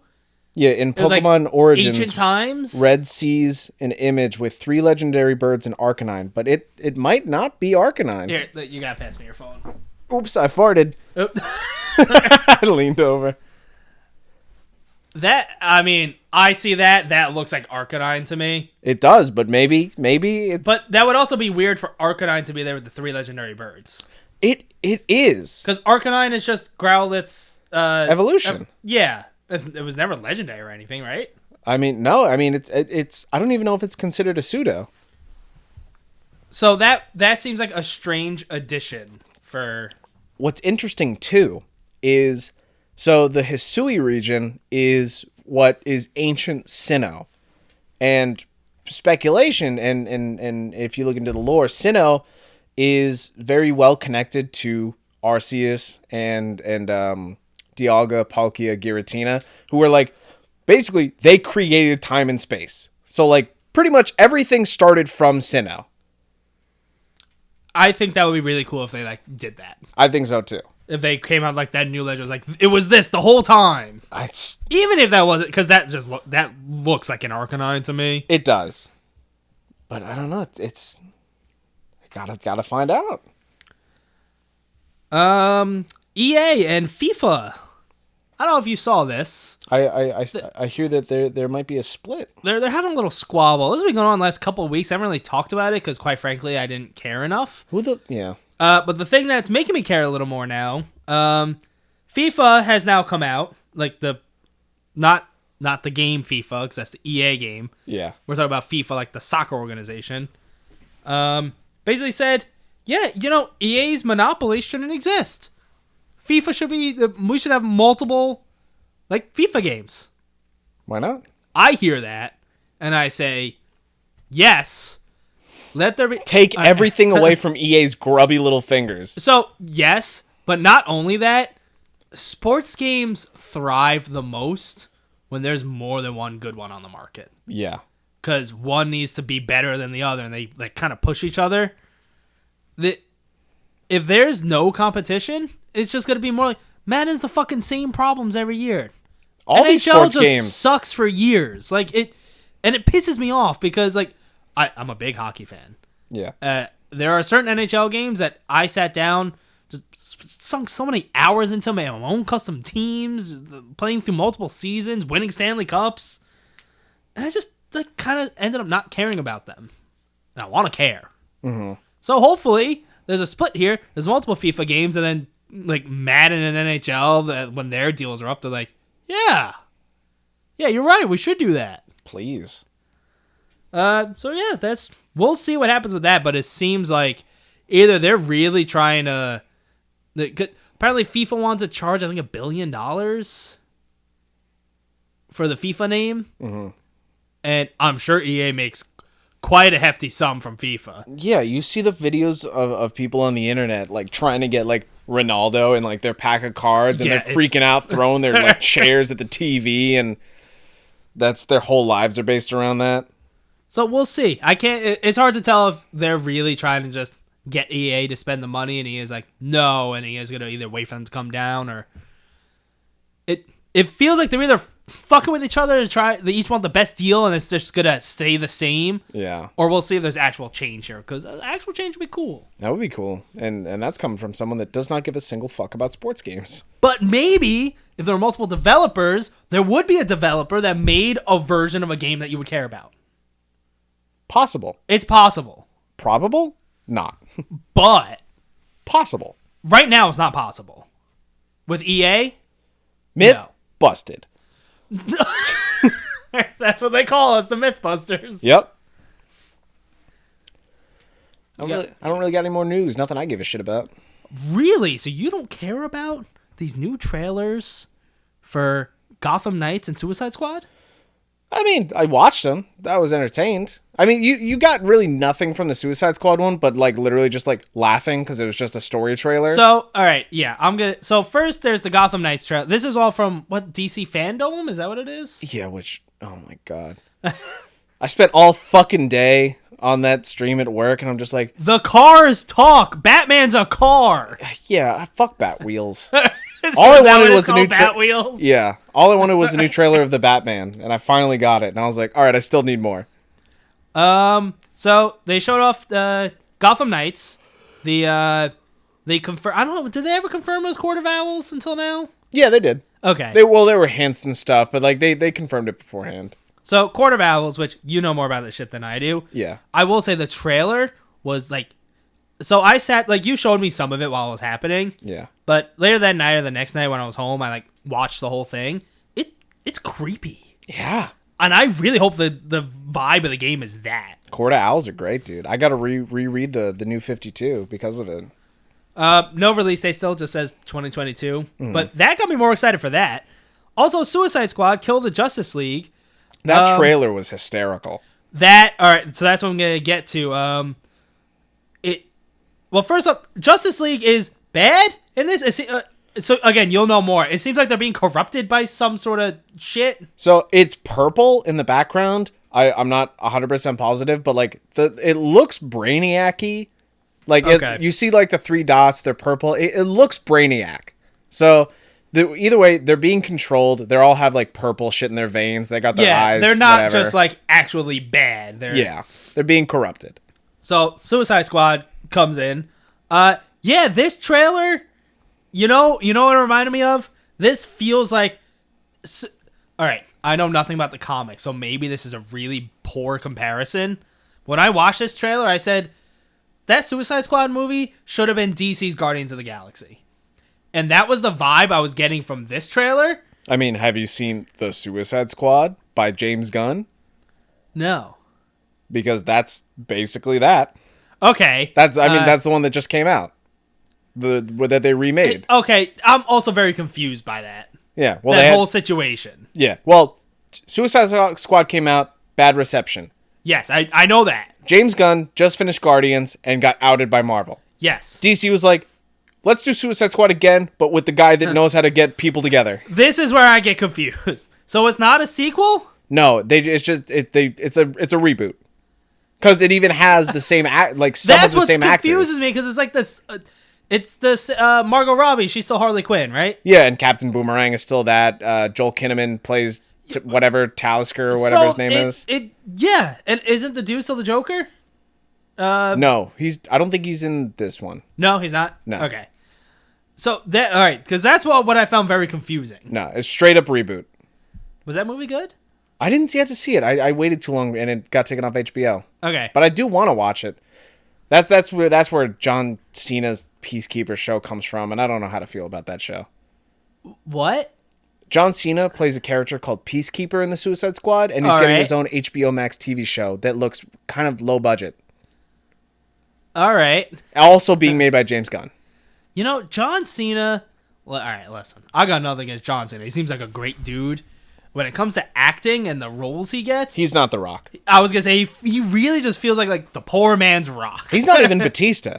Speaker 1: Yeah, in Pokemon like Origins,
Speaker 2: ancient times,
Speaker 1: Red sees an image with 3 legendary birds and Arcanine, but it might not be Arcanine.
Speaker 2: Here, you gotta pass me your phone.
Speaker 1: Oops, I farted. I leaned over.
Speaker 2: That, I mean, I see that. That looks like Arcanine to me.
Speaker 1: It does, but maybe it's...
Speaker 2: But that would also be weird for Arcanine to be there with the 3 legendary birds.
Speaker 1: It is.
Speaker 2: Because Arcanine is just Growlithe's...
Speaker 1: evolution.
Speaker 2: Yeah. It was never legendary or anything, right?
Speaker 1: I mean, no. I mean, it's. I don't even know if it's considered a pseudo.
Speaker 2: So that seems like a strange addition for...
Speaker 1: What's interesting, too, is... So the Hisui region is what is ancient Sinnoh. And speculation, and if you look into the lore, Sinnoh is very well connected to Arceus and Dialga, Palkia, Giratina, who were like, basically, they created time and space. So, like, pretty much everything started from Sinnoh.
Speaker 2: I think that would be really cool if they, like, did that.
Speaker 1: I think so, too.
Speaker 2: if they came out like that new legend was like, it was this the whole time. Even if that wasn't, because that looks like an Arcanine to me.
Speaker 1: It does. But I don't know. It's gotta find out.
Speaker 2: EA and FIFA. I don't know if you saw this.
Speaker 1: I hear that there might be a split.
Speaker 2: They're having a little squabble. This has been going on the last couple of weeks. I haven't really talked about it because, quite frankly, I didn't care enough.
Speaker 1: Yeah.
Speaker 2: But the thing that's making me care a little more now, FIFA has now come out, like not the game FIFA, because that's the EA game.
Speaker 1: Yeah.
Speaker 2: We're talking about FIFA, like the soccer organization. Basically said, yeah, EA's monopoly shouldn't exist. FIFA we should have multiple, like, FIFA games.
Speaker 1: Why not?
Speaker 2: I hear that, and I say, yes. Let there be
Speaker 1: take everything away from EA's grubby little fingers.
Speaker 2: So, yes, but not only that, sports games thrive the most when there's more than one good one on the market.
Speaker 1: Yeah.
Speaker 2: Because one needs to be better than the other, and they kind of push each other. If there's no competition, it's just going to be more like, Madden's the fucking same problems every year.
Speaker 1: All these sports
Speaker 2: just
Speaker 1: games
Speaker 2: sucks for years. And it pisses me off because, like, I'm a big hockey fan.
Speaker 1: Yeah.
Speaker 2: There are certain NHL games that I sat down, just sunk so many hours into my own custom teams, playing through multiple seasons, winning Stanley Cups. And I just kind of ended up not caring about them. And I want to care.
Speaker 1: Mm-hmm.
Speaker 2: So hopefully there's a split here. There's multiple FIFA games, and then like Madden and NHL, that when their deals are up, they're like, yeah, you're right. We should do that.
Speaker 1: Please.
Speaker 2: So yeah, we'll see what happens with that. But it seems like either they're really trying to. Apparently, FIFA wants to charge, I think, $1 billion for the FIFA name, and I'm sure EA makes quite a hefty sum from FIFA.
Speaker 1: Yeah, you see the videos of people on the internet like trying to get like Ronaldo and like their pack of cards, and they're freaking out, throwing their like chairs at the TV, and that's their whole lives are based around that.
Speaker 2: So we'll see. It's hard to tell if they're really trying to just get EA to spend the money, and EA's like, no, and EA's going to either wait for them to come down, or it feels like they're either fucking with each other they each want the best deal, and it's just going to stay the same.
Speaker 1: Yeah.
Speaker 2: Or we'll see if there's actual change here, because actual change would be cool.
Speaker 1: That would be cool. And that's coming from someone that does not give a single fuck about sports games.
Speaker 2: But maybe if there were multiple developers, there would be a developer that made a version of a game that you would care about.
Speaker 1: Possible.
Speaker 2: It's possible.
Speaker 1: Probable? Not.
Speaker 2: But
Speaker 1: possible.
Speaker 2: Right now, it's not possible. With EA?
Speaker 1: Myth
Speaker 2: no.
Speaker 1: Busted.
Speaker 2: That's what they call us, the Mythbusters.
Speaker 1: Yep. I don't really got any more news. Nothing I give a shit about.
Speaker 2: Really? So you don't care about these new trailers for Gotham Knights and Suicide Squad?
Speaker 1: I mean, I watched them. I was entertained. I mean, you got really nothing from the Suicide Squad one, but like literally just like laughing because it was just a story trailer.
Speaker 2: So, all right, yeah, So first, there's the Gotham Knights trailer. This is all from what, DC Fandom? Is that what it is?
Speaker 1: Yeah. Oh my god, I spent all fucking day on that stream at work, and I'm just like,
Speaker 2: the cars talk. Batman's a car.
Speaker 1: Yeah, fuck Bat Wheels. All I wanted was the new
Speaker 2: Batwheels.
Speaker 1: Yeah, all I wanted was the new trailer of the Batman, and I finally got it. And I was like, all right, I still need more.
Speaker 2: So they showed off Gotham Knights. They confirm. I don't know. Did they ever confirm those quarter vowels until now?
Speaker 1: Yeah, they did.
Speaker 2: Okay.
Speaker 1: There were hints and stuff, but like they confirmed it beforehand.
Speaker 2: So quarter vowels, which you know more about this shit than I do.
Speaker 1: Yeah. I
Speaker 2: will say the trailer was like. So I sat, like, you showed me some of it while it was happening.
Speaker 1: Yeah.
Speaker 2: But later that night or the next night when I was home, I, like, watched the whole thing. It's creepy.
Speaker 1: Yeah.
Speaker 2: And I really hope the vibe of the game is that.
Speaker 1: Court of Owls are great, dude. I got to reread the new 52 because of it.
Speaker 2: No release date still, just says 2022. Mm-hmm. But that got me more excited for that. Also, Suicide Squad, Kill the Justice League.
Speaker 1: That trailer was hysterical.
Speaker 2: All right, so that's what I'm going to get to. Well, first up, Justice League is bad in this. So, again, you'll know more. It seems like they're being corrupted by some sort of shit.
Speaker 1: So, it's purple in the background. I'm not 100% positive, but, like, it looks Brainiac-y. Like you see like the 3 dots, they're purple. It looks Brainiac. So either way, they're being controlled. They all have like purple shit in their veins. They got their eyes.
Speaker 2: They're not
Speaker 1: whatever.
Speaker 2: just like actually bad.
Speaker 1: They're being corrupted.
Speaker 2: So Suicide Squad comes in. This trailer, you know what it reminded me of? This feels like, all right, I know nothing about the comics, so maybe this is a really poor comparison. When I watched this trailer, I said, that Suicide Squad movie should have been DC's Guardians of the Galaxy. And that was the vibe I was getting from this trailer.
Speaker 1: I mean, have you seen The Suicide Squad by James Gunn?
Speaker 2: No.
Speaker 1: Because that's basically that.
Speaker 2: Okay.
Speaker 1: That's the one that just came out. That they remade.
Speaker 2: Okay, I'm also very confused by that.
Speaker 1: Yeah. Well,
Speaker 2: that whole situation.
Speaker 1: Yeah. Well, Suicide Squad came out, bad reception.
Speaker 2: Yes, I know that.
Speaker 1: James Gunn just finished Guardians and got outed by Marvel.
Speaker 2: Yes.
Speaker 1: DC was like, let's do Suicide Squad again, but with the guy that knows how to get people together.
Speaker 2: This is where I get confused. So it's not a sequel?
Speaker 1: No, it's a reboot. Because it even has the same some of the same actors.
Speaker 2: That's what confuses me, because it's like this. It's this Margot Robbie. She's still Harley Quinn, right?
Speaker 1: Yeah, and Captain Boomerang is still that. Joel Kinnaman plays whatever Talisker or whatever his name is.
Speaker 2: Yeah, and isn't the dude still the Joker?
Speaker 1: No, I don't think he's in this one.
Speaker 2: No, he's not.
Speaker 1: No.
Speaker 2: Okay. So all right, because that's what I found very confusing.
Speaker 1: No, it's straight up reboot.
Speaker 2: Was that movie good?
Speaker 1: I didn't get to see it. I waited too long and it got taken off HBO.
Speaker 2: Okay,
Speaker 1: but I do want to watch it. That's where John Cena's Peacekeeper show comes from, and I don't know how to feel about that show.
Speaker 2: What?
Speaker 1: John Cena plays a character called Peacekeeper in the Suicide Squad, and he's getting his own HBO Max TV show that looks kind of low budget.
Speaker 2: All right.
Speaker 1: Also being made by James Gunn.
Speaker 2: You know, John Cena... Well, all right, listen. I got nothing against John Cena. He seems like a great dude. When it comes to acting and the roles he gets...
Speaker 1: He's not The Rock.
Speaker 2: I was going to say, he really just feels like the poor man's Rock.
Speaker 1: He's not even Batista.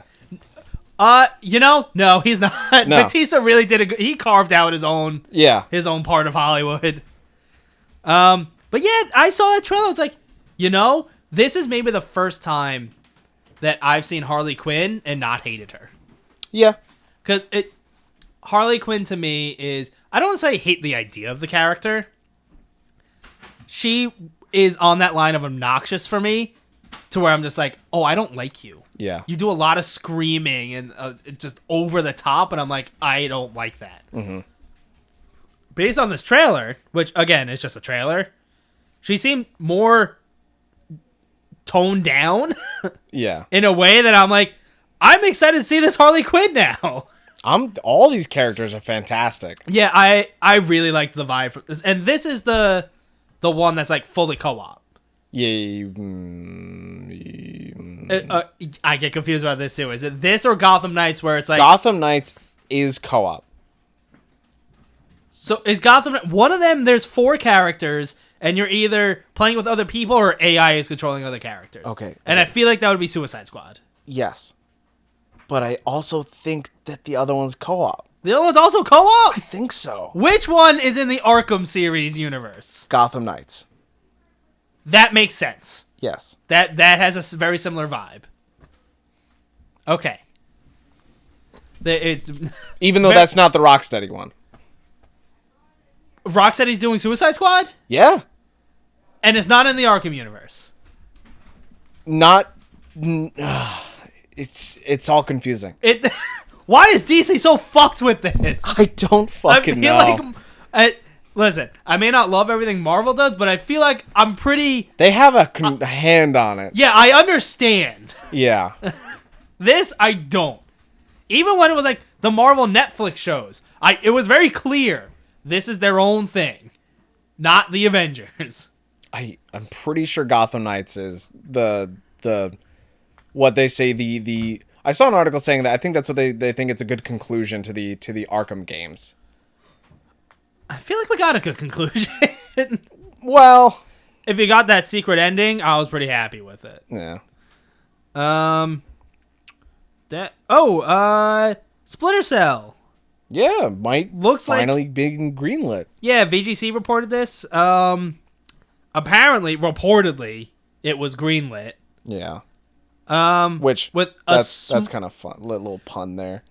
Speaker 2: No, he's not.
Speaker 1: No.
Speaker 2: Batista really did he carved out his own part of Hollywood. But yeah, I saw that trailer. I was like, this is maybe the first time that I've seen Harley Quinn and not hated her.
Speaker 1: Yeah.
Speaker 2: Because Harley Quinn to me is, I don't want to say I hate the idea of the character. She is on that line of obnoxious for me, to where I'm just like, oh, I don't like you.
Speaker 1: Yeah.
Speaker 2: You do a lot of screaming and just over the top, and I'm like, I don't like that.
Speaker 1: Mm-hmm.
Speaker 2: Based on this trailer, which, again, is just a trailer, she seemed more toned down.
Speaker 1: Yeah.
Speaker 2: In a way that I'm like, I'm excited to see this Harley Quinn now.
Speaker 1: All these characters are fantastic.
Speaker 2: Yeah, I really like the vibe from this. And this is the one that's like fully co-op.
Speaker 1: Yeah.
Speaker 2: I get confused about this too. Is it this or Gotham Knights where it's like...
Speaker 1: Gotham Knights is co-op.
Speaker 2: So is Gotham... One of them, there's 4 characters, and you're either playing with other people or AI is controlling other characters.
Speaker 1: Okay.
Speaker 2: And I feel like that would be Suicide Squad.
Speaker 1: Yes. But I also think that the other one's co-op.
Speaker 2: The other one's also co-op?
Speaker 1: I think so.
Speaker 2: Which one is in the Arkham series universe?
Speaker 1: Gotham Knights.
Speaker 2: That makes sense.
Speaker 1: Yes.
Speaker 2: That has a very similar vibe. Okay. It's
Speaker 1: even though that's not the Rocksteady one.
Speaker 2: Rocksteady's doing Suicide Squad?
Speaker 1: Yeah.
Speaker 2: And it's not in the Arkham universe.
Speaker 1: It's all confusing.
Speaker 2: Why is DC so fucked with this?
Speaker 1: I don't fucking know.
Speaker 2: Listen, I may not love everything Marvel does, but I feel like I'm pretty...
Speaker 1: They have a hand on it.
Speaker 2: Yeah, I understand.
Speaker 1: Yeah.
Speaker 2: This, I don't. Even when it was like the Marvel Netflix shows, it was very clear this is their own thing, not the Avengers.
Speaker 1: I'm pretty sure Gotham Knights is the what they say the I saw an article saying that I think that's what they think it's a good conclusion to the Arkham games.
Speaker 2: I feel like we got a good conclusion.
Speaker 1: Well,
Speaker 2: if you got that secret ending, I was pretty happy with it.
Speaker 1: Yeah.
Speaker 2: Splinter Cell.
Speaker 1: Yeah, looks finally
Speaker 2: like
Speaker 1: being greenlit.
Speaker 2: Yeah, VGC reported this. Apparently, reportedly, it was greenlit.
Speaker 1: Yeah. Which
Speaker 2: with
Speaker 1: that's kind of fun. Little pun there.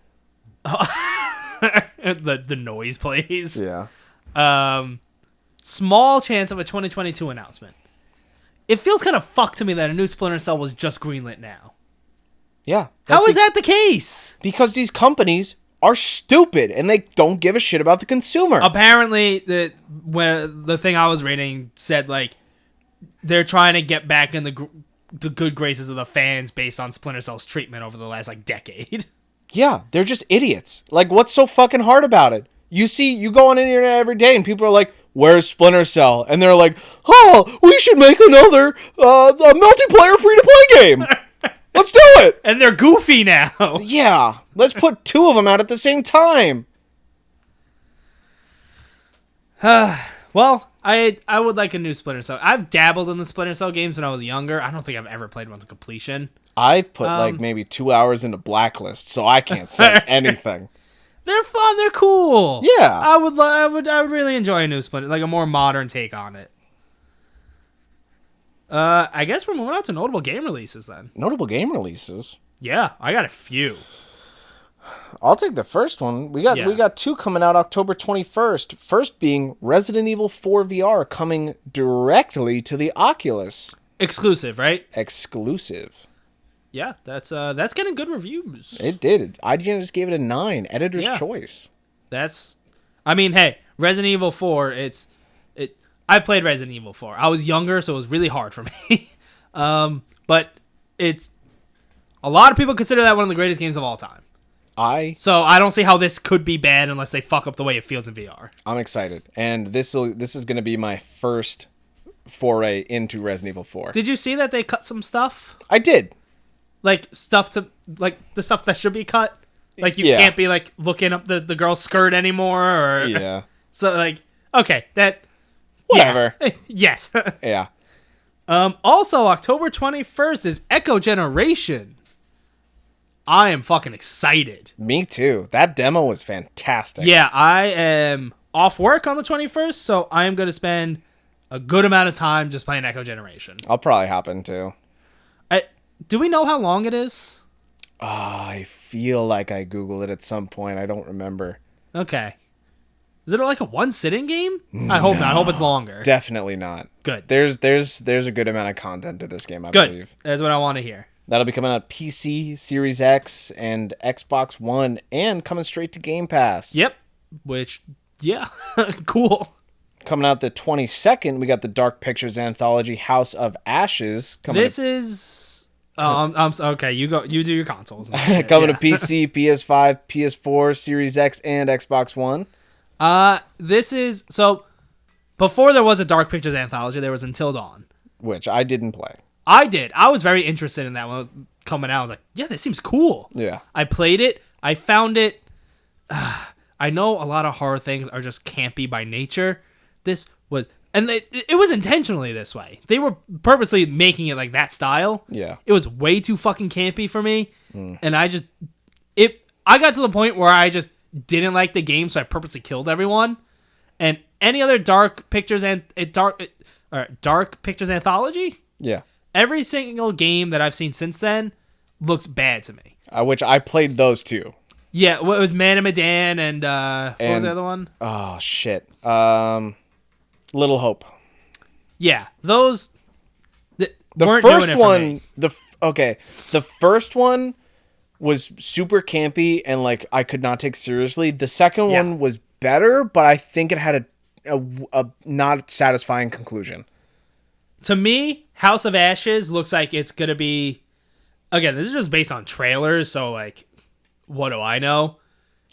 Speaker 2: the noise plays.
Speaker 1: Yeah.
Speaker 2: Small chance of a 2022 announcement. It feels kind of fucked to me that a new Splinter Cell was just greenlit now.
Speaker 1: Yeah.
Speaker 2: How is that the case?
Speaker 1: Because these companies are stupid and they don't give a shit about the consumer.
Speaker 2: Apparently, the thing I was reading said like they're trying to get back in the good graces of the fans based on Splinter Cell's treatment over the last like decade.
Speaker 1: Yeah, they're just idiots. Like, what's so fucking hard about it? You go on the internet every day and people are like, "Where's Splinter Cell?" And they're like, "Oh, we should make another multiplayer free-to-play game. Let's do it."
Speaker 2: And they're goofy now.
Speaker 1: Yeah, let's put 2 of them out at the same time.
Speaker 2: Well, I would like a new Splinter Cell. I've dabbled in the Splinter Cell games when I was younger. I don't think I've ever played one to completion.
Speaker 1: I've put like maybe 2 hours into Blacklist, so I can't say anything.
Speaker 2: They're fun. They're cool.
Speaker 1: Yeah,
Speaker 2: I would really enjoy a new Splinter, like a more modern take on it. I guess we're moving on to notable game releases then.
Speaker 1: Notable game releases.
Speaker 2: Yeah, I got a few.
Speaker 1: I'll take the first one. We got 2 coming out October 21st. First being Resident Evil 4 VR coming directly to the Oculus.
Speaker 2: Exclusive, right?
Speaker 1: Exclusive.
Speaker 2: Yeah, that's getting good reviews.
Speaker 1: It did. IGN just gave it a 9. Editor's choice.
Speaker 2: I mean, hey, Resident Evil 4, I played Resident Evil 4. I was younger, so it was really hard for me. But it's a lot of people consider that one of the greatest games of all time. So I don't see how this could be bad unless they fuck up the way it feels in VR.
Speaker 1: I'm excited. And this is going to be my first foray into Resident Evil 4.
Speaker 2: Did you see that they cut some stuff?
Speaker 1: I did.
Speaker 2: Like the stuff that should be cut. Like you can't be like looking up the girl's skirt anymore or
Speaker 1: yeah.
Speaker 2: So like okay, that
Speaker 1: whatever.
Speaker 2: Yeah. Yes.
Speaker 1: Yeah.
Speaker 2: Also October 21st is Echo Generation. I am fucking excited.
Speaker 1: Me too. That demo was fantastic.
Speaker 2: Yeah, I am off work on the 21st, so I am going to spend a good amount of time just playing Echo Generation.
Speaker 1: I'll probably hop in too.
Speaker 2: Do we know how long it is?
Speaker 1: I feel like I Googled it at some point. I don't remember.
Speaker 2: Okay. Is it like a one-sitting game? I hope not. I hope it's longer.
Speaker 1: Definitely not.
Speaker 2: Good.
Speaker 1: There's a good amount of content to this game, I believe.
Speaker 2: That's what I want to hear.
Speaker 1: That'll be coming out PC, Series X, and Xbox One, and coming straight to Game Pass.
Speaker 2: Yep. Which, yeah, cool.
Speaker 1: Coming out the 22nd, we got the Dark Pictures anthology House of Ashes.
Speaker 2: This is... I'm okay. You go. You do your consoles.
Speaker 1: Coming to PC, PS5, PS4, Series X, and Xbox One.
Speaker 2: This is so. Before there was a Dark Pictures anthology, there was Until Dawn,
Speaker 1: which I didn't play.
Speaker 2: I did. I was very interested in that when it was coming out. I was like, yeah, this seems cool.
Speaker 1: Yeah.
Speaker 2: I played it. I found it. I know a lot of horror things are just campy by nature. This was. And it was intentionally this way. They were purposely making it like that style.
Speaker 1: Yeah.
Speaker 2: It was way too fucking campy for me. And I got to the point where I just didn't like the game, so I purposely killed everyone. And any other Dark Pictures Dark Pictures anthology?
Speaker 1: Yeah.
Speaker 2: Every single game that I've seen since then looks bad to me.
Speaker 1: Which I played those too.
Speaker 2: Yeah, it was Man of Medan and what was the other one?
Speaker 1: Oh shit. Little Hope.
Speaker 2: Yeah, those.
Speaker 1: The first one. The first one was super campy and like I could not take seriously. The second one was better, but I think it had a not satisfying conclusion.
Speaker 2: To me, House of Ashes looks like it's gonna be. Again, this is just based on trailers, so like, what do I know?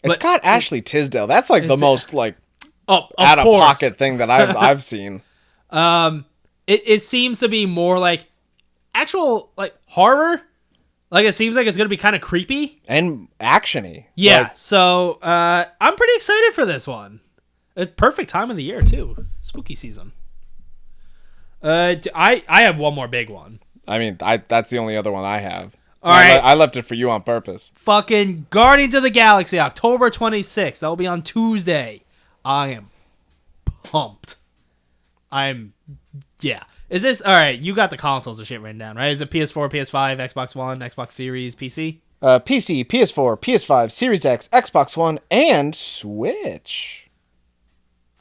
Speaker 1: It's got Ashley Tisdale. That's like the most like.
Speaker 2: Out of
Speaker 1: pocket thing that I've seen.
Speaker 2: It seems to be more like actual like horror. Like it seems like it's gonna be kind of creepy and
Speaker 1: actiony.
Speaker 2: Yeah.
Speaker 1: Like,
Speaker 2: so I'm pretty excited for this one. It's perfect time of the year too. Spooky season. I have one more big one.
Speaker 1: I mean, that's the only other one I have.
Speaker 2: All right.
Speaker 1: I left it for you on purpose.
Speaker 2: Fucking Guardians of the Galaxy, October 26th. That will be on Tuesday. I am pumped. Yeah. Is this all right? You got the consoles and shit written down, right? Is it PS4, PS5, Xbox One, Xbox Series, PC?
Speaker 1: PC, PS4, PS5, Series X, Xbox One, and Switch.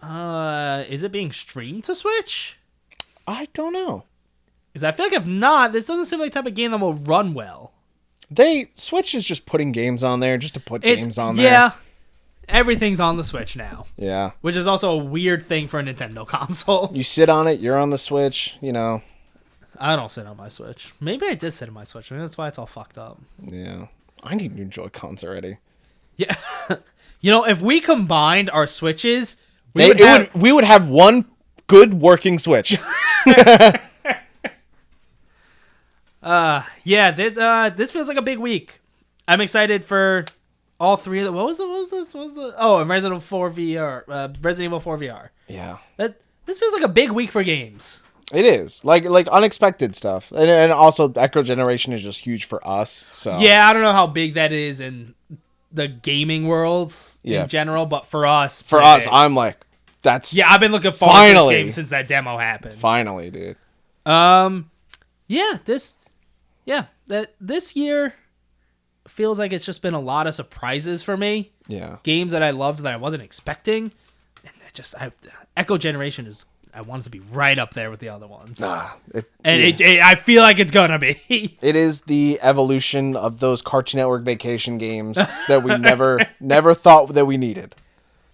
Speaker 2: Is it being streamed to Switch?
Speaker 1: I don't know.
Speaker 2: Because I feel like if not, this doesn't seem like the type of game that will run well.
Speaker 1: Switch is just putting games on there just to put games on there.
Speaker 2: Yeah, everything's on the Switch now.
Speaker 1: Yeah.
Speaker 2: Which is also a weird thing for a Nintendo console.
Speaker 1: You sit on it, you're on the Switch,
Speaker 2: I don't sit on my Switch. Maybe I did sit on my Switch. Maybe that's why it's all fucked up.
Speaker 1: Yeah. I need new Joy-Cons already.
Speaker 2: Yeah. If we combined our Switches,
Speaker 1: we would have one good working Switch.
Speaker 2: This feels like a big week. I'm excited for all three of them. What was this? Oh, and Resident Evil 4 VR. Resident Evil 4 VR.
Speaker 1: Yeah.
Speaker 2: This feels like a big week for games.
Speaker 1: It is. Like unexpected stuff. And also Echo Generation is just huge for us. So
Speaker 2: yeah, I don't know how big that is in the gaming world in general, but for us,
Speaker 1: I'm like, that's
Speaker 2: I've been looking forward to this game since that demo happened.
Speaker 1: Finally, dude.
Speaker 2: This year feels like it's just been a lot of surprises for me.
Speaker 1: Yeah. Games
Speaker 2: that I loved that I wasn't expecting. And Echo Generation I want it to be right up there with the other ones. I feel like it's gonna be.
Speaker 1: It is the evolution of those Cartoon Network vacation games that we never thought that we needed.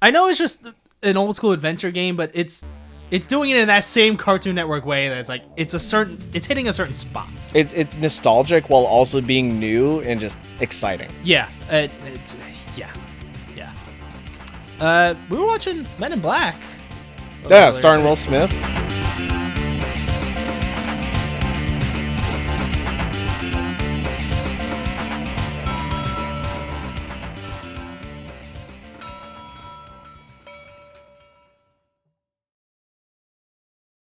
Speaker 2: I know it's just an old school adventure game, but it's doing it in that same Cartoon Network way that it's like it's hitting a certain spot.
Speaker 1: It's nostalgic while also being new and just exciting.
Speaker 2: Yeah. We were watching Men in Black.
Speaker 1: Yeah, starring Will Smith.